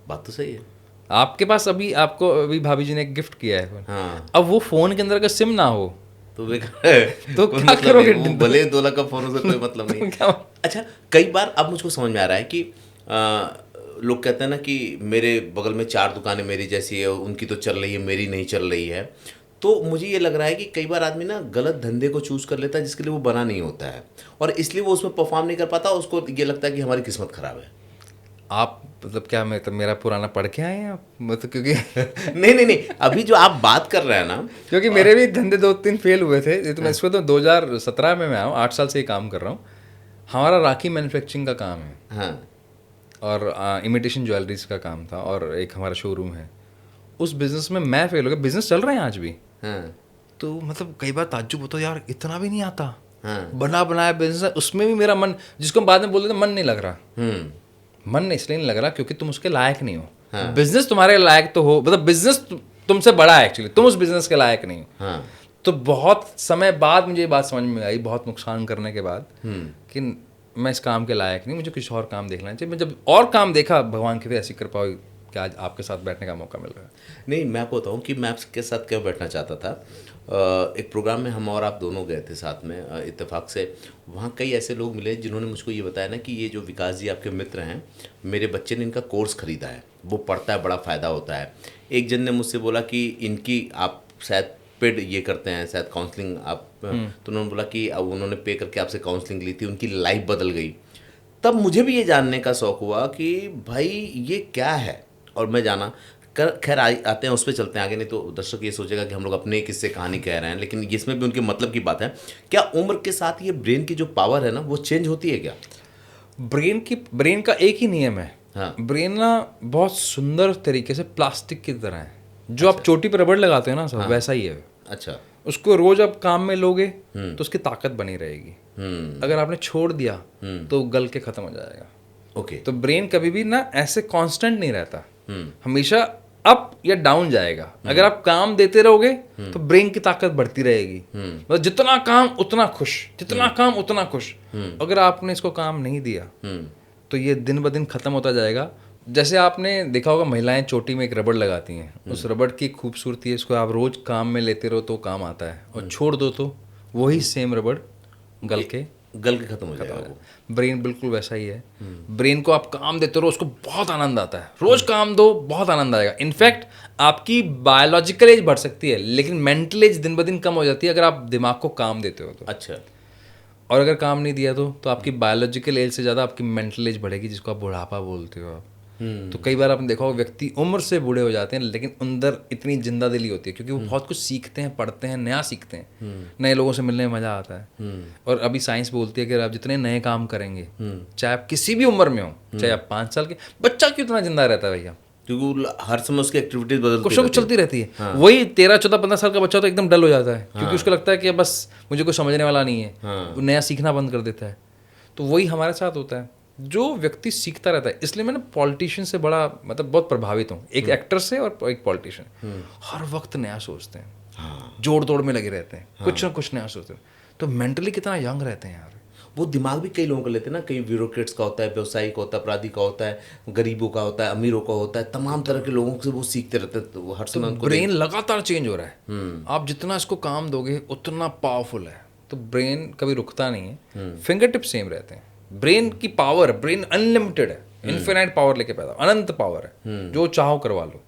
बात तो सही है। आपके पास अभी, आपको अभी भाभी जी ने एक गिफ्ट किया है, अब वो फोन के अंदर का सिम ना हो तो बेकार है, तो क्या करोगे। भले 2 लाख का फोन हो, कोई मतलब नहीं। अच्छा, कई बार अब मुझको समझ में आ रहा है कि लोग कहते हैं ना कि मेरे बगल में 4 दुकानें मेरी जैसी है, उनकी तो चल रही है, मेरी नहीं चल रही है। तो मुझे ये लग रहा है कि कई बार आदमी ना गलत धंधे को चूज कर लेता है जिसके लिए वो बना नहीं होता है, और इसलिए वो उसमें परफॉर्म नहीं कर पाता, उसको ये लगता है कि हमारी किस्मत खराब है। आप मतलब क्या, मैं तो मेरा पुराना पढ़ के आए हैं आप, मतलब क्योंकि नहीं, अभी जो आप बात कर रहे हैं ना, क्योंकि मेरे भी धंधे 2-3 फेल हुए थे। ये तो मैं इसको तो 2017 में मैं आया हूँ, 8 साल से ये काम कर रहा हूँ। हमारा राखी मैन्युफैक्चरिंग का काम है, हाँ, और इमिटेशन ज्वेलरीज का काम था, और एक हमारा शोरूम है। उस बिजनेस में मैं फेल हो गया, बिजनेस चल रहे हैं आज भी। हाँ, तो मतलब कई बार ताज्जुब होता है, यार इतना भी नहीं आता, हाँ, बना बनाया बिजनेस है, उसमें भी मेरा मन, जिसको हम बाद में बोल देते मन नहीं लग रहा। मन इसलिए नहीं लग रहा क्योंकि तुम उसके लायक नहीं हो। बिजनेस तुम्हारे लायक तो हो, मतलब बिजनेस तुमसे बड़ा है एक्चुअली, तुम उस बिजनेस के लायक नहीं हो। तो बहुत समय बाद मुझे ये बात समझ में आई, बहुत नुकसान करने के बाद, कि मैं इस काम के लायक नहीं, मुझे कुछ और काम देखना चाहिए। मैं जब और काम देखा, भगवान की ऐसी कृपा हुई कि आज आपके साथ बैठने का मौका मिल रहा है। नहीं, मैं आपको बताऊँ कि मैं आपके साथ क्यों बैठना चाहता था। एक प्रोग्राम में हम और आप दोनों गए थे साथ में, इत्तेफाक से। वहाँ कई ऐसे लोग मिले जिन्होंने मुझको ये बताया ना कि ये जो विकास जी आपके मित्र हैं, मेरे बच्चे ने इनका कोर्स ख़रीदा है, वो पढ़ता है, बड़ा फ़ायदा होता है। एक जन ने मुझसे बोला कि इनकी, आप शायद पेड ये करते हैं, शायद काउंसलिंग आप, तो उन्होंने बोला कि अब उन्होंने पे करके आपसे काउंसलिंग ली थी, उनकी लाइफ बदल गई। तब मुझे भी ये जानने का शौक़ हुआ कि भाई ये क्या है, और मैं जाना खैर आते हैं उस पर चलते हैं आगे, नहीं तो दर्शक ये सोचेगा कि हम लोग अपने किस्से कहानी कह रहे हैं, लेकिन इसमें भी उनके मतलब की बात है। क्या उम्र के साथ ये ब्रेन की जो पावर है ना, वो चेंज होती है क्या? ब्रेन का एक ही नियम है। हाँ। ब्रेन ना बहुत सुंदर तरीके से प्लास्टिक की तरह है, जो आप चोटी पर रबड़ लगाते हैं ना सब, वैसा ही है। अच्छा। उसको रोज आप काम में लोगे तो उसकी ताकत बनी रहेगी, अगर आपने छोड़ दिया तो गल के खत्म हो जाएगा। ओके। तो ब्रेन कभी भी ना ऐसे कांस्टेंट नहीं रहता, हमेशा अप या डाउन जाएगा। अगर आप काम देते रहोगे तो ब्रेन की ताकत बढ़ती रहेगी, मतलब जितना काम उतना खुश, जितना काम उतना खुश। अगर आपने इसको काम नहीं दिया तो ये दिन ब दिन खत्म होता जाएगा। जैसे आपने देखा होगा महिलाएं चोटी में एक रबड़ लगाती हैं, उस रबड़ की खूबसूरती है, इसको आप रोज काम में लेते रहो तो काम आता है, और छोड़ दो तो वही सेम रबड़ गल के खत्म हो जाएगा। ब्रेन बिल्कुल वैसा ही है। ब्रेन को आप काम देते रहो, उसको बहुत आनंद आता है, रोज काम दो, बहुत आनंद आएगा। इनफैक्ट आपकी बायोलॉजिकल एज बढ़ सकती है, लेकिन मेंटल एज दिन ब दिन कम हो जाती है अगर आप दिमाग को काम देते हो तो। अच्छा। और अगर काम नहीं दिया तो आपकी बायोलॉजिकल एज से ज़्यादा आपकी मेंटल एज बढ़ेगी, जिसको आप बुढ़ापा बोलते हो आप। तो कई बार आपने देखा होगा व्यक्ति उम्र से बूढ़े हो जाते हैं, लेकिन अंदर इतनी जिंदा दिली होती है, क्योंकि वो बहुत कुछ सीखते हैं, पढ़ते हैं, नया सीखते हैं, नए लोगों से मिलने में मजा आता है। और अभी साइंस बोलती है कि आप जितने नए काम करेंगे, चाहे आप किसी भी उम्र में हो, चाहे आप 5 साल के बच्चा क्यों इतना जिंदा रहता है भैया, क्योंकि हर समय उसकी एक्टिविटीज कुछ ना कुछ चलती रहती है। हाँ। वही 13, 14, 15 साल का बच्चा तो एकदम डल हो जाता है, क्योंकि उसको लगता है कि बस मुझे कुछ समझने वाला नहीं है, वो नया सीखना बंद कर देता है। तो वही हमारे साथ होता है, जो व्यक्ति सीखता रहता है। इसलिए मैंने पॉलिटिशियन से बड़ा मतलब बहुत प्रभावित हूँ, एक एक्टर से और एक पॉलिटिशियन। हर वक्त नया सोचते हैं, जोड़ तोड़ में लगे रहते हैं, कुछ ना कुछ नया सोचते हैं। तो मेंटली कितना यंग रहते हैं यार। वो दिमाग भी कई लोगों का लेते हैं ना, कई ब्यूरोक्रेट्स का होता है, व्यवसायी का होता है, अपराधी का होता है, गरीबों का होता है, अमीरों का होता है, तमाम तरह के लोगों से वो सीखते रहते हैं। तो हर समय उनको ब्रेन लगातार चेंज हो रहा है, आप जितना इसको काम दोगे उतना पावरफुल है। तो ब्रेन कभी रुकता नहीं है, फिंगर टिप सेम रहते हैं। ब्रेन की पावर, ब्रेन अनलिमिटेड है, इन्फिनाइट पावर लेके पैदा, अनंत पावर है, जो चाहो करवा लो।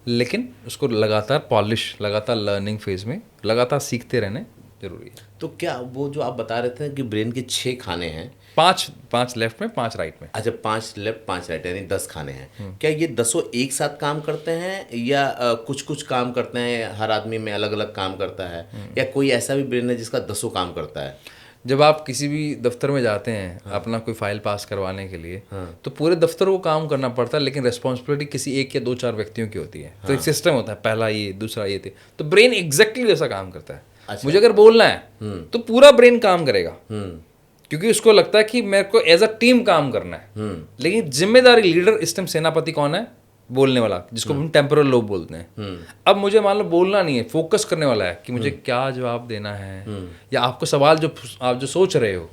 लेकिन उसको लगातार पॉलिश, लगातार लर्निंग फेज में लगातार सीखते रहने जरूरी है। तो क्या वो जो आप बता रहे थे कि ब्रेन के 6 खाने हैं, 5 लेफ्ट में 5 राइट में। अच्छा 5 लेफ्ट 5 राइट यानी 10 खाने हैं, क्या ये 10 एक साथ काम करते हैं या कुछ कुछ काम करते हैं, हर आदमी में अलग अलग काम करता है, या कोई ऐसा भी ब्रेन है जिसका 10 काम करता है? जब आप किसी भी दफ्तर में जाते हैं अपना कोई फाइल पास करवाने के लिए, तो पूरे दफ्तर को काम करना पड़ता है, लेकिन रिस्पॉन्सिबिलिटी किसी एक या 2-4 व्यक्तियों की होती है। तो एक सिस्टम होता है, पहला ये, दूसरा ये थे, तो ब्रेन एग्जैक्टली वैसा काम करता है। मुझे अगर बोलना है तो पूरा ब्रेन काम करेगा, क्योंकि उसको लगता है कि मेरे को एज अ टीम काम करना है। लेकिन जिम्मेदारी लीडर इस टाइम सेनापति कौन है? बोलने वाला, जिसको हम टेम्पोरल लोब बोलते हैं। अब मुझे मान लो बोलना नहीं है, फोकस करने वाला है कि मुझे क्या जवाब देना है, या आपको सवाल जो आप जो सोच रहे हो,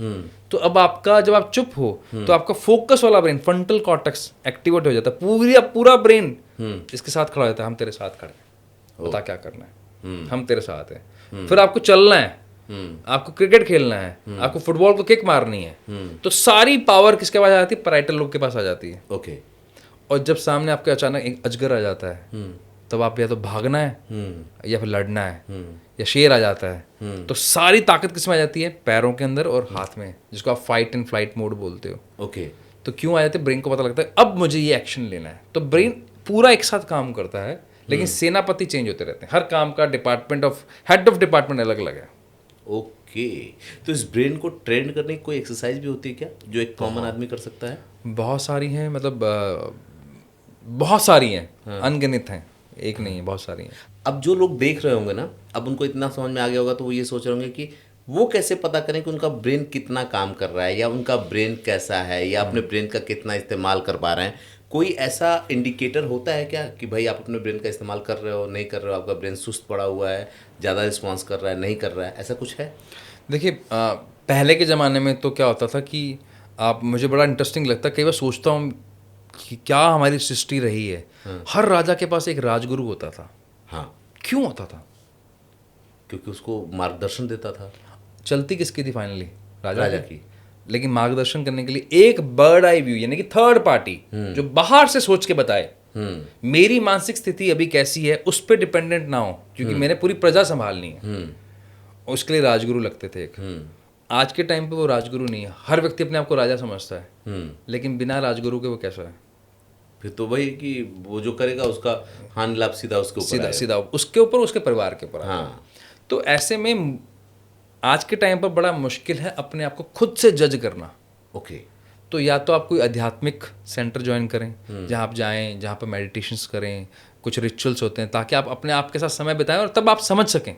तो अब आपका जब आप चुप हो तो आपका फोकस वाला ब्रेन, फ्रंटल कॉर्टेक्स एक्टिवेट हो जाता है, पूरा ब्रेन इसके साथ खड़ा हो जाता है। हम तेरे साथ खड़े हैं, बता क्या करना है, हम तेरे साथ हैं। फिर आपको चलना है, आपको क्रिकेट खेलना है, आपको फुटबॉल को किक मारनी है, तो सारी पावर किसके पास आ जाती है? पैराइटल लोब के पास आ जाती है। ओके। और जब सामने आपके अचानक एक अजगर आ जाता है, तब आप या तो भागना है या फिर लड़ना है, या शेर आ जाता है, तो सारी ताकत किसमें आ जाती है? पैरों के अंदर और हाथ में, जिसको आप फाइट एंड फ्लाइट मोड बोलते हो। ओके। तो क्यों आ जाते हैं? ब्रेन को पता लगता है अब मुझे ये एक्शन लेना है, तो ब्रेन पूरा एक साथ काम करता है, लेकिन सेनापति चेंज होते रहते हैं। हर काम का हेड ऑफ डिपार्टमेंट अलग अलग है। ओके। तो इस ब्रेन को ट्रेन करने की कोई एक्सरसाइज भी होती है क्या, जो एक कॉमन आदमी कर सकता है? बहुत सारी हैं, मतलब बहुत सारी हैं, अनगिनत हैं, एक नहीं है, बहुत सारी हैं। अब जो लोग देख रहे होंगे ना, अब उनको इतना समझ में आ गया होगा, तो वो ये सोच रहे होंगे कि वो कैसे पता करें कि उनका ब्रेन कितना काम कर रहा है, या उनका ब्रेन कैसा है, या अपने ब्रेन का कितना इस्तेमाल कर पा रहे हैं। कोई ऐसा इंडिकेटर होता है क्या कि भाई आप अपने ब्रेन का इस्तेमाल कर रहे हो, नहीं कर रहे हो, आपका ब्रेन सुस्त पड़ा हुआ है, ज़्यादा रिस्पॉन्स कर रहा है, नहीं कर रहा है, ऐसा कुछ है? देखिए, पहले के ज़माने में तो क्या होता था कि मुझे बड़ा इंटरेस्टिंग लगता है, कई बार सोचता हूँ कि क्या हमारी सृष्टि रही है। हर राजा के पास एक राजगुरु होता था। हाँ। क्यों होता था? क्योंकि उसको मार्गदर्शन देता था। चलती किसकी थी फाइनली? राजा की। लेकिन मार्गदर्शन करने के लिए एक बर्ड आई व्यू, यानी कि थर्ड पार्टी, जो बाहर से सोच के बताए मेरी मानसिक स्थिति अभी कैसी है, उस पर डिपेंडेंट ना हो, क्योंकि मैंने पूरी प्रजा संभालनी है। उसके लिए राजगुरु लगते थे एक। आज के टाइम पे वो राजगुरु नहीं है, हर व्यक्ति अपने आप को राजा समझता है, लेकिन बिना राजगुरु के वो कैसा है? फिर तो वही कि वो जो करेगा उसका हानि लाभ सीधा उसके ऊपर सीधा उसके ऊपर, उसके परिवार के ऊपर। हाँ। तो ऐसे में आज के टाइम पर बड़ा मुश्किल है अपने आप को खुद से जज करना। ओके। तो या तो आप कोई आध्यात्मिक सेंटर ज्वाइन करें, जहाँ आप जाएं, जहाँ पर मेडिटेशंस करें, कुछ रिचुअल्स होते हैं, ताकि आप अपने आप के साथ समय बिताएं और तब आप समझ सकें।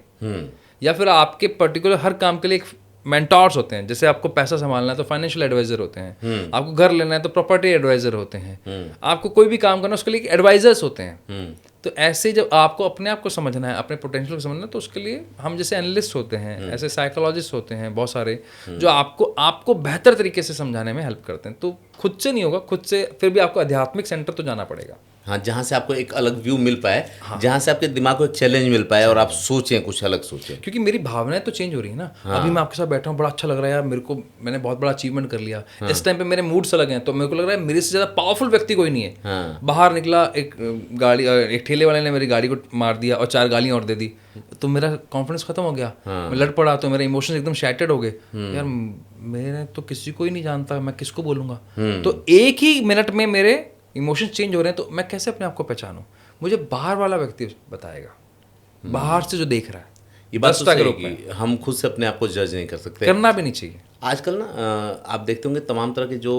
या फिर आपके पर्टिकुलर हर काम के लिए एक मेंटोर्स होते हैं। जैसे आपको पैसा संभालना है तो फाइनेंशियल एडवाइजर होते हैं, आपको घर लेना है तो प्रॉपर्टी एडवाइजर होते हैं, आपको कोई भी काम करना है उसके लिए एडवाइजर्स होते हैं। तो ऐसे जब आपको अपने आप को समझना है, अपने पोटेंशियल को समझना है, तो उसके लिए हम जैसे एनालिस्ट होते हैं, ऐसे साइकोलॉजिस्ट होते हैं बहुत सारे, जो आपको बेहतर तरीके से समझाने में हेल्प करते हैं। तो खुद से नहीं होगा, खुद से फिर भी आपको आध्यात्मिक सेंटर तो जाना पड़ेगा। हाँ, जहाँ से आपको एक अलग व्यू मिल पाए, जहाँ से आपके दिमाग को एक चैलेंज मिल पाए और आप सोचें, कुछ अलग सोचें। क्योंकि मेरी भावनाएं तो चेंज हो रही है ना। अभी मैं आपके साथ बैठा हूँ, बड़ा अच्छा लग रहा है यार मेरे को, मैंने बहुत बड़ा अचीवमेंट कर लिया। इस टाइम पे मेरे मूड्स अलग हैं, तो मेरे को लग रहा है मेरे से ज़्यादा पावरफुल व्यक्ति कोई नहीं है। बाहर निकला, एक ठेले वाले ने मेरी गाड़ी को मार दिया और 4 गालियाँ और दे दी, तो मेरा कॉन्फिडेंस खत्म हो गया। मैं लड़ पड़ा, तो मेरे इमोशंस एकदम शैटर्ड हो गए। यार मैंने तो किसी को ही नहीं जानता, मैं किसको बोलूँगा? तो एक ही मिनट में मेरे इमोशंस चेंज हो रहे हैं, तो मैं कैसे अपने आप को पहचानूं? मुझे बाहर वाला व्यक्ति बताएगा, बाहर से जो देख रहा है। ये बात तो सही है कि हम खुद से अपने आप को जज नहीं कर सकते, करना भी नहीं चाहिए। आजकल ना आप देखते होंगे तमाम तरह के जो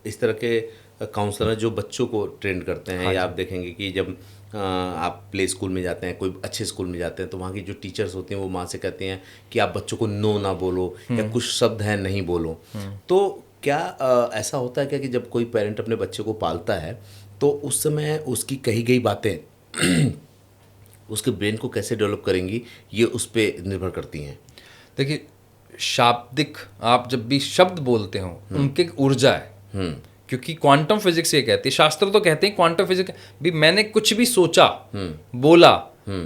इस तरह के काउंसलर जो बच्चों को ट्रेन करते हैं, या आप देखेंगे कि जब आप प्ले स्कूल में जाते हैं, कोई अच्छे स्कूल में जाते हैं, तो वहाँ की जो टीचर्स होती हैं वो माँ से कहती हैं कि आप बच्चों को नो ना बोलो, या कुछ शब्द हैं नहीं बोलो। तो क्या ऐसा होता है क्या कि जब कोई पेरेंट अपने बच्चे को पालता है, तो उस समय उसकी कही गई बातें उसके ब्रेन को कैसे डेवलप करेंगी, ये उस पर निर्भर करती हैं? देखिए, शाब्दिक आप जब भी शब्द बोलते हो, उनकी एक ऊर्जा है। क्योंकि क्वांटम फिजिक्स ये कहती है, शास्त्र तो कहते हैं क्वांटम फिजिक्स भी, मैंने कुछ भी सोचा, बोला,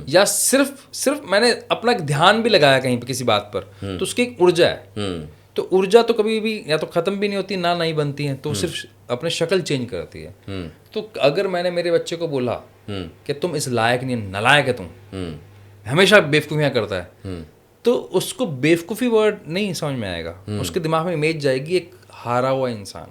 या सिर्फ मैंने अपना ध्यान भी लगाया कहीं पे किसी बात पर, तो उसकी एक ऊर्जा है। तो ऊर्जा तो कभी भी या तो ख़त्म भी नहीं होती ना नहीं बनती है, तो सिर्फ अपने शक्ल चेंज करती है। तो अगर मैंने मेरे बच्चे को बोला कि तुम इस लायक नहीं, नालायक है तुम, हमेशा बेवकूफ़ियाँ करता है, तो उसको बेवकूफ़ी वर्ड नहीं समझ में आएगा। उसके दिमाग में इमेज जाएगी एक हारा हुआ इंसान,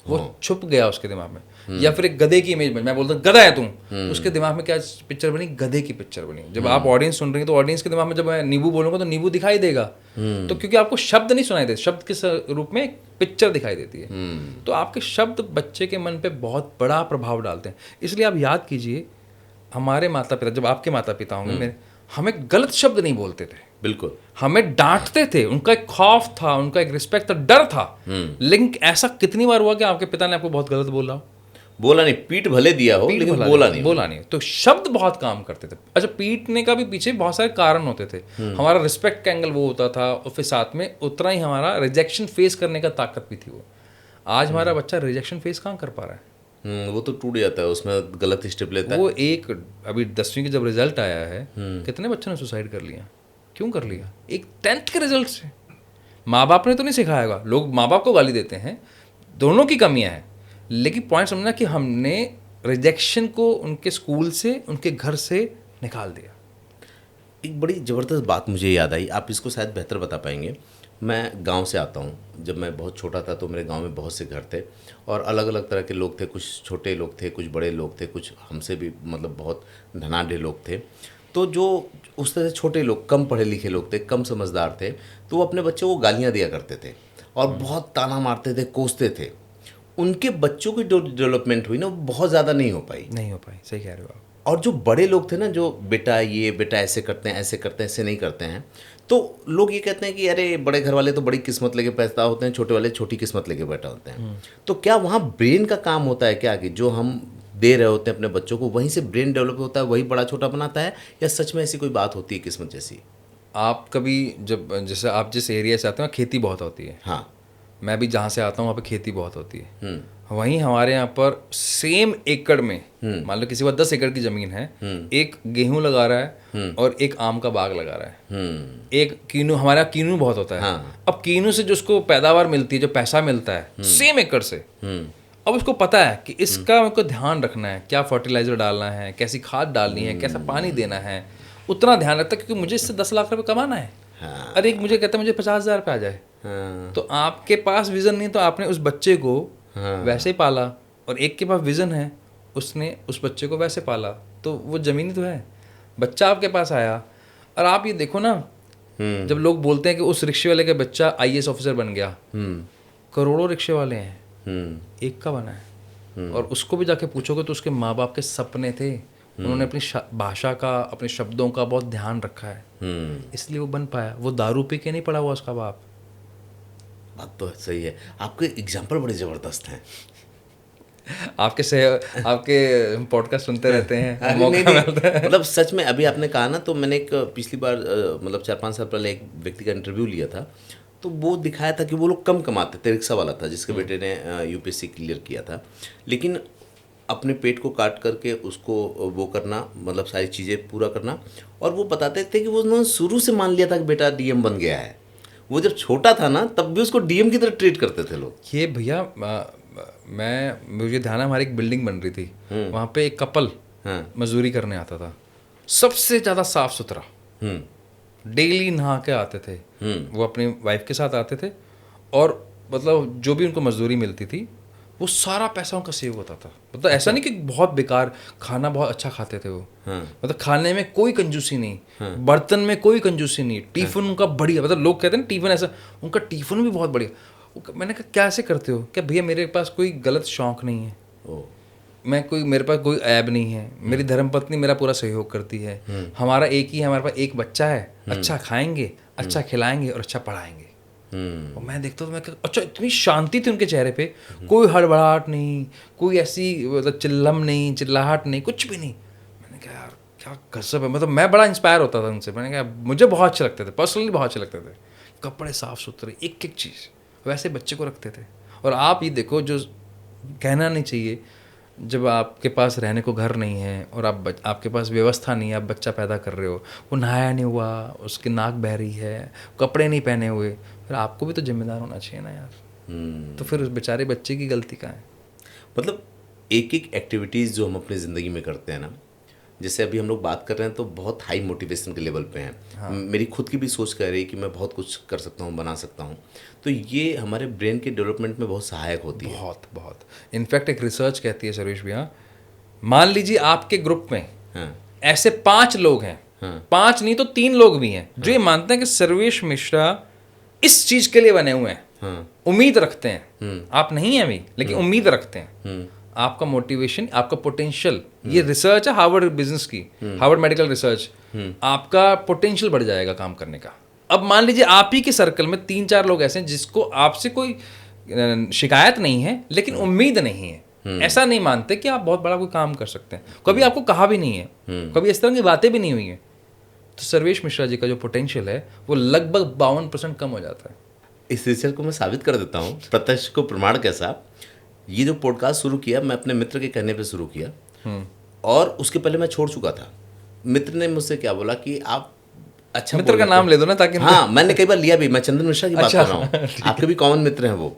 वो छुप गया उसके दिमाग में। या फिर एक गधे की इमेज बनी, मैं बोलता हूँ गधा है तुम, तो उसके दिमाग में क्या पिक्चर बनी, गधे की पिक्चर बनी। जब आप ऑडियंस सुन रही हैं तो ऑडियंस के दिमाग में जब मैं नींबू बोलूंगा तो नींबू दिखाई देगा, तो क्योंकि आपको शब्द नहीं सुनाई देते, शब्द के रूप में एक पिक्चर दिखाई देती है। तो आपके शब्द बच्चे के मन पे बहुत बड़ा प्रभाव डालते हैं। इसलिए आप याद कीजिए, हमारे माता पिता, जब आपके माता पिता होंगे मेरे, हमें गलत शब्द नहीं बोलते थे, बिल्कुल हमें डांटते थे, उनका एक खौफ था, उनका एक रिस्पेक्ट था, डर था। लेकिन ऐसा कितनी बार हुआ कि आपके पिता ने आपको बहुत गलत बोला? बोला नहीं, पीठ भले दिया हो लेकिन बोला नहीं। तो शब्द बहुत काम करते थे। अच्छा, पीटने का भी पीछे बहुत सारे कारण होते थे। हमारा रिस्पेक्ट का एंगल वो होता था, और फिर साथ में उतना ही हमारा रिजेक्शन फेस करने का ताकत भी थी वो। आज हमारा बच्चा रिजेक्शन फेस कहाँ कर पा रहा है? वो तो टूट जाता है, उसमें गलत स्टेप लेता है। वो एक अभी 10वीं की जब रिजल्ट आया है, कितने बच्चों ने सुसाइड कर लिया? क्यों कर लिया? एक 10th के रिजल्ट से। माँ बाप ने तो नहीं सिखाएगा, लोग माँ बाप को गाली देते हैं, दोनों की कमियां हैं। लेकिन पॉइंट समझना कि हमने रिजेक्शन को उनके स्कूल से, उनके घर से निकाल दिया। एक बड़ी ज़बरदस्त बात मुझे याद आई, आप इसको शायद बेहतर बता पाएंगे। मैं गांव से आता हूं। जब मैं बहुत छोटा था तो मेरे गांव में बहुत से घर थे और अलग अलग तरह के लोग थे। कुछ छोटे लोग थे, कुछ बड़े लोग थे, कुछ हमसे भी मतलब बहुत धनाढ़ लोग थे। तो जो उस तरह से छोटे लोग, कम पढ़े लिखे लोग थे, कम समझदार थे, तो वो अपने बच्चों को गालियाँ दिया करते थे और बहुत ताना मारते थे, कोसते थे। उनके बच्चों की जो डेवलपमेंट हुई ना, वो बहुत ज़्यादा नहीं हो पाई। सही कह रहे हो आप। और जो बड़े लोग थे ना, जो बेटा ऐसे करते हैं, ऐसे करते हैं, ऐसे नहीं करते हैं, तो लोग ये कहते हैं कि अरे बड़े घर वाले तो बड़ी किस्मत लेके पैदा होते हैं, छोटे वाले छोटी किस्मत लेके बैठा होते हैं। तो क्या वहाँ ब्रेन का काम होता है क्या, कि जो हम दे रहे होते हैं अपने बच्चों को, वहीं से ब्रेन डेवलप होता है, वही बड़ा छोटा बनाता है, या सच में ऐसी कोई बात होती है किस्मत जैसी? आप कभी जब, जैसे आप जिस एरिया से आते हैं खेती बहुत होती है, हाँ, मैं भी जहाँ से आता हूँ वहाँ पे खेती बहुत होती है। वहीं हमारे यहाँ पर सेम एकड़ में, मान लो किसी को 10 एकड़ की ज़मीन है, एक गेहूं लगा रहा है और एक आम का बाग लगा रहा है, एक कीनू, हमारे यहाँ कीनू बहुत होता है। हाँ। अब कीनू से जो उसको पैदावार मिलती है, जो पैसा मिलता है सेम एकड़ से, अब उसको पता है कि इसका मेरे को ध्यान रखना है, क्या फर्टिलाइजर डालना है, कैसी खाद डालनी है, कैसा पानी देना है, उतना ध्यान रखता है, क्योंकि मुझे इससे 10 लाख रुपए कमाना है। हाँ। अरे एक मुझे कहता है मुझे 50,000 रुपये आ जाए। हाँ। तो आपके पास विजन नहीं, तो आपने उस बच्चे को वैसे ही पाला, और एक के पास विजन है, उसने उस बच्चे को वैसे पाला, तो वो ज़मीन ही तो है। बच्चा आपके पास आया, और आप ये देखो ना, जब लोग बोलते हैं कि उस रिक्शे वाले का बच्चा IAS ऑफिसर बन गया, करोड़ों रिक्शे वाले हैं, एक का बना है। और उसको भी जाके पूछोगे तो उसके माँ बाप के सपने थे, उन्होंने अपनी भाषा का, अपने शब्दों का बहुत ध्यान रखा है, इसलिए वो बन पाया। वो दारू पी के नहीं पड़ा हुआ उसका बाप। बात तो सही है। आपके एग्जाम्पल बड़े ज़बरदस्त हैं। आपके पॉडकास्ट सुनते रहते हैं, नहीं, मतलब सच में अभी आपने कहा ना, तो मैंने एक पिछली बार मतलब 4-5 साल पहले एक व्यक्ति का इंटरव्यू लिया था, तो वो दिखाया था कि वो लोग कम कमाते थे। रिक्शा वाला था जिसके बेटे ने UPSC क्लियर किया था, लेकिन अपने पेट को काट करके उसको वो करना, मतलब सारी चीज़ें पूरा करना। और वो बताते थे कि वो उन्होंने शुरू से मान लिया था कि बेटा DM बन गया है। वो जब छोटा था ना, तब भी उसको DM की तरह ट्रीट करते थे लोग। ये भैया, मुझे ध्यान है, हमारी एक बिल्डिंग बन रही थी, वहाँ पे एक कपल मजदूरी करने आता था, सबसे ज़्यादा साफ सुथरा, डेली नहा के आते थे। वो अपनी वाइफ के साथ आते थे, और मतलब जो भी उनको मजदूरी मिलती थी, वो सारा पैसा उनका सेव होता था। मतलब ऐसा नहीं कि बहुत बेकार खाना, बहुत अच्छा खाते थे वो। मतलब खाने में कोई कंजूसी नहीं, बर्तन में कोई कंजूसी नहीं, टिफिन उनका बढ़िया। मतलब लोग कहते हैं ना टिफिन ऐसा, उनका टिफिन भी बहुत बढ़िया। मैंने कहा कैसे करते हो? क्या भैया मेरे पास कोई गलत शौक नहीं है, मेरे पास कोई ऐब नहीं है, मेरी धर्मपत्नी मेरा पूरा सहयोग करती है, हमारा एक ही है, हमारे पास एक बच्चा है, अच्छा खाएंगे, अच्छा खिलाएंगे और अच्छा पढ़ाएंगे। और मैं देखता तो मैं अच्छा, इतनी शांति थी उनके चेहरे पे, कोई हड़बड़ाहट नहीं, कोई ऐसी मतलब चिल्लम नहीं, चिल्लाहट नहीं, कुछ भी नहीं। मैंने कहा यार क्या गजब है। मतलब मैं बड़ा इंस्पायर होता था उनसे। मैंने कहा मुझे बहुत अच्छे लगते थे, पर्सनली बहुत अच्छे लगते थे। कपड़े साफ सुथरे, एक एक चीज़ वैसे बच्चे को रखते थे। और आप ये देखो, जो कहना नहीं चाहिए, जब आपके पास रहने को घर नहीं है और आपके पास व्यवस्था नहीं है, आप बच्चा पैदा कर रहे हो, वो नहाया नहीं हुआ, उसकी नाक बह रही है, कपड़े नहीं पहने हुए, फिर आपको भी तो जिम्मेदार होना चाहिए ना यार। तो फिर उस बेचारे बच्चे की गलती कहाँ है? मतलब एक एक एक्टिविटीज़ जो हम अपनी ज़िंदगी में करते हैं ना, जैसे अभी हम लोग बात कर रहे हैं तो बहुत हाई मोटिवेशन के लेवल पे हैं। मेरी खुद की भी सोच कह रही है कि मैं बहुत कुछ कर सकता हूँ, बना सकता हूँ। तो ये हमारे ब्रेन के डेवलपमेंट में बहुत सहायक होती है। बहुत बहुत। इनफैक्ट एक रिसर्च कहती है सर्वेश भैया, मान लीजिए आपके ग्रुप में हाँ ऐसे 5 लोग हैं, 5 नहीं तो 3 लोग भी हैं जो ये मानते हैं कि सर्वेश मिश्रा इस चीज के लिए बने हुए हैं, उम्मीद रखते हैं, आप नहीं हैं अभी लेकिन उम्मीद रखते हैं, आपका मोटिवेशन, आपका पोटेंशियल, ये रिसर्च है हार्वर्ड बिजनेस की, हार्वर्ड मेडिकल रिसर्च, आपका पोटेंशियल बढ़ जाएगा काम करने का। अब मान लीजिए आप ही के सर्कल में 3-4 लोग ऐसे हैं जिसको आपसे कोई शिकायत नहीं है लेकिन उम्मीद नहीं है, ऐसा नहीं मानते कि आप बहुत बड़ा कोई काम कर सकते हैं, कभी आपको कहा भी नहीं है, कभी इस तरह की बातें भी नहीं हुई है, तो सर्वेश मिश्रा जी का जो पोटेंशियल है वो लगभग 52% कम हो जाता है। इस रिसर्च को मैं साबित कर देता हूँ, प्रत्यक्ष को प्रमाण कैसा। ये जो पॉडकास्ट शुरू किया मैं अपने मित्र के कहने पे शुरू किया, और उसके पहले मैं छोड़ चुका था। मित्र ने मुझसे क्या बोला कि आप अच्छा मित्र का नाम ले दो ना ताकि हाँ, मैंने कई बार लिया भी, मैं चंदन मिश्रा की बात कर रहा हूँ, आपके भी कॉमन मित्र हैं वो।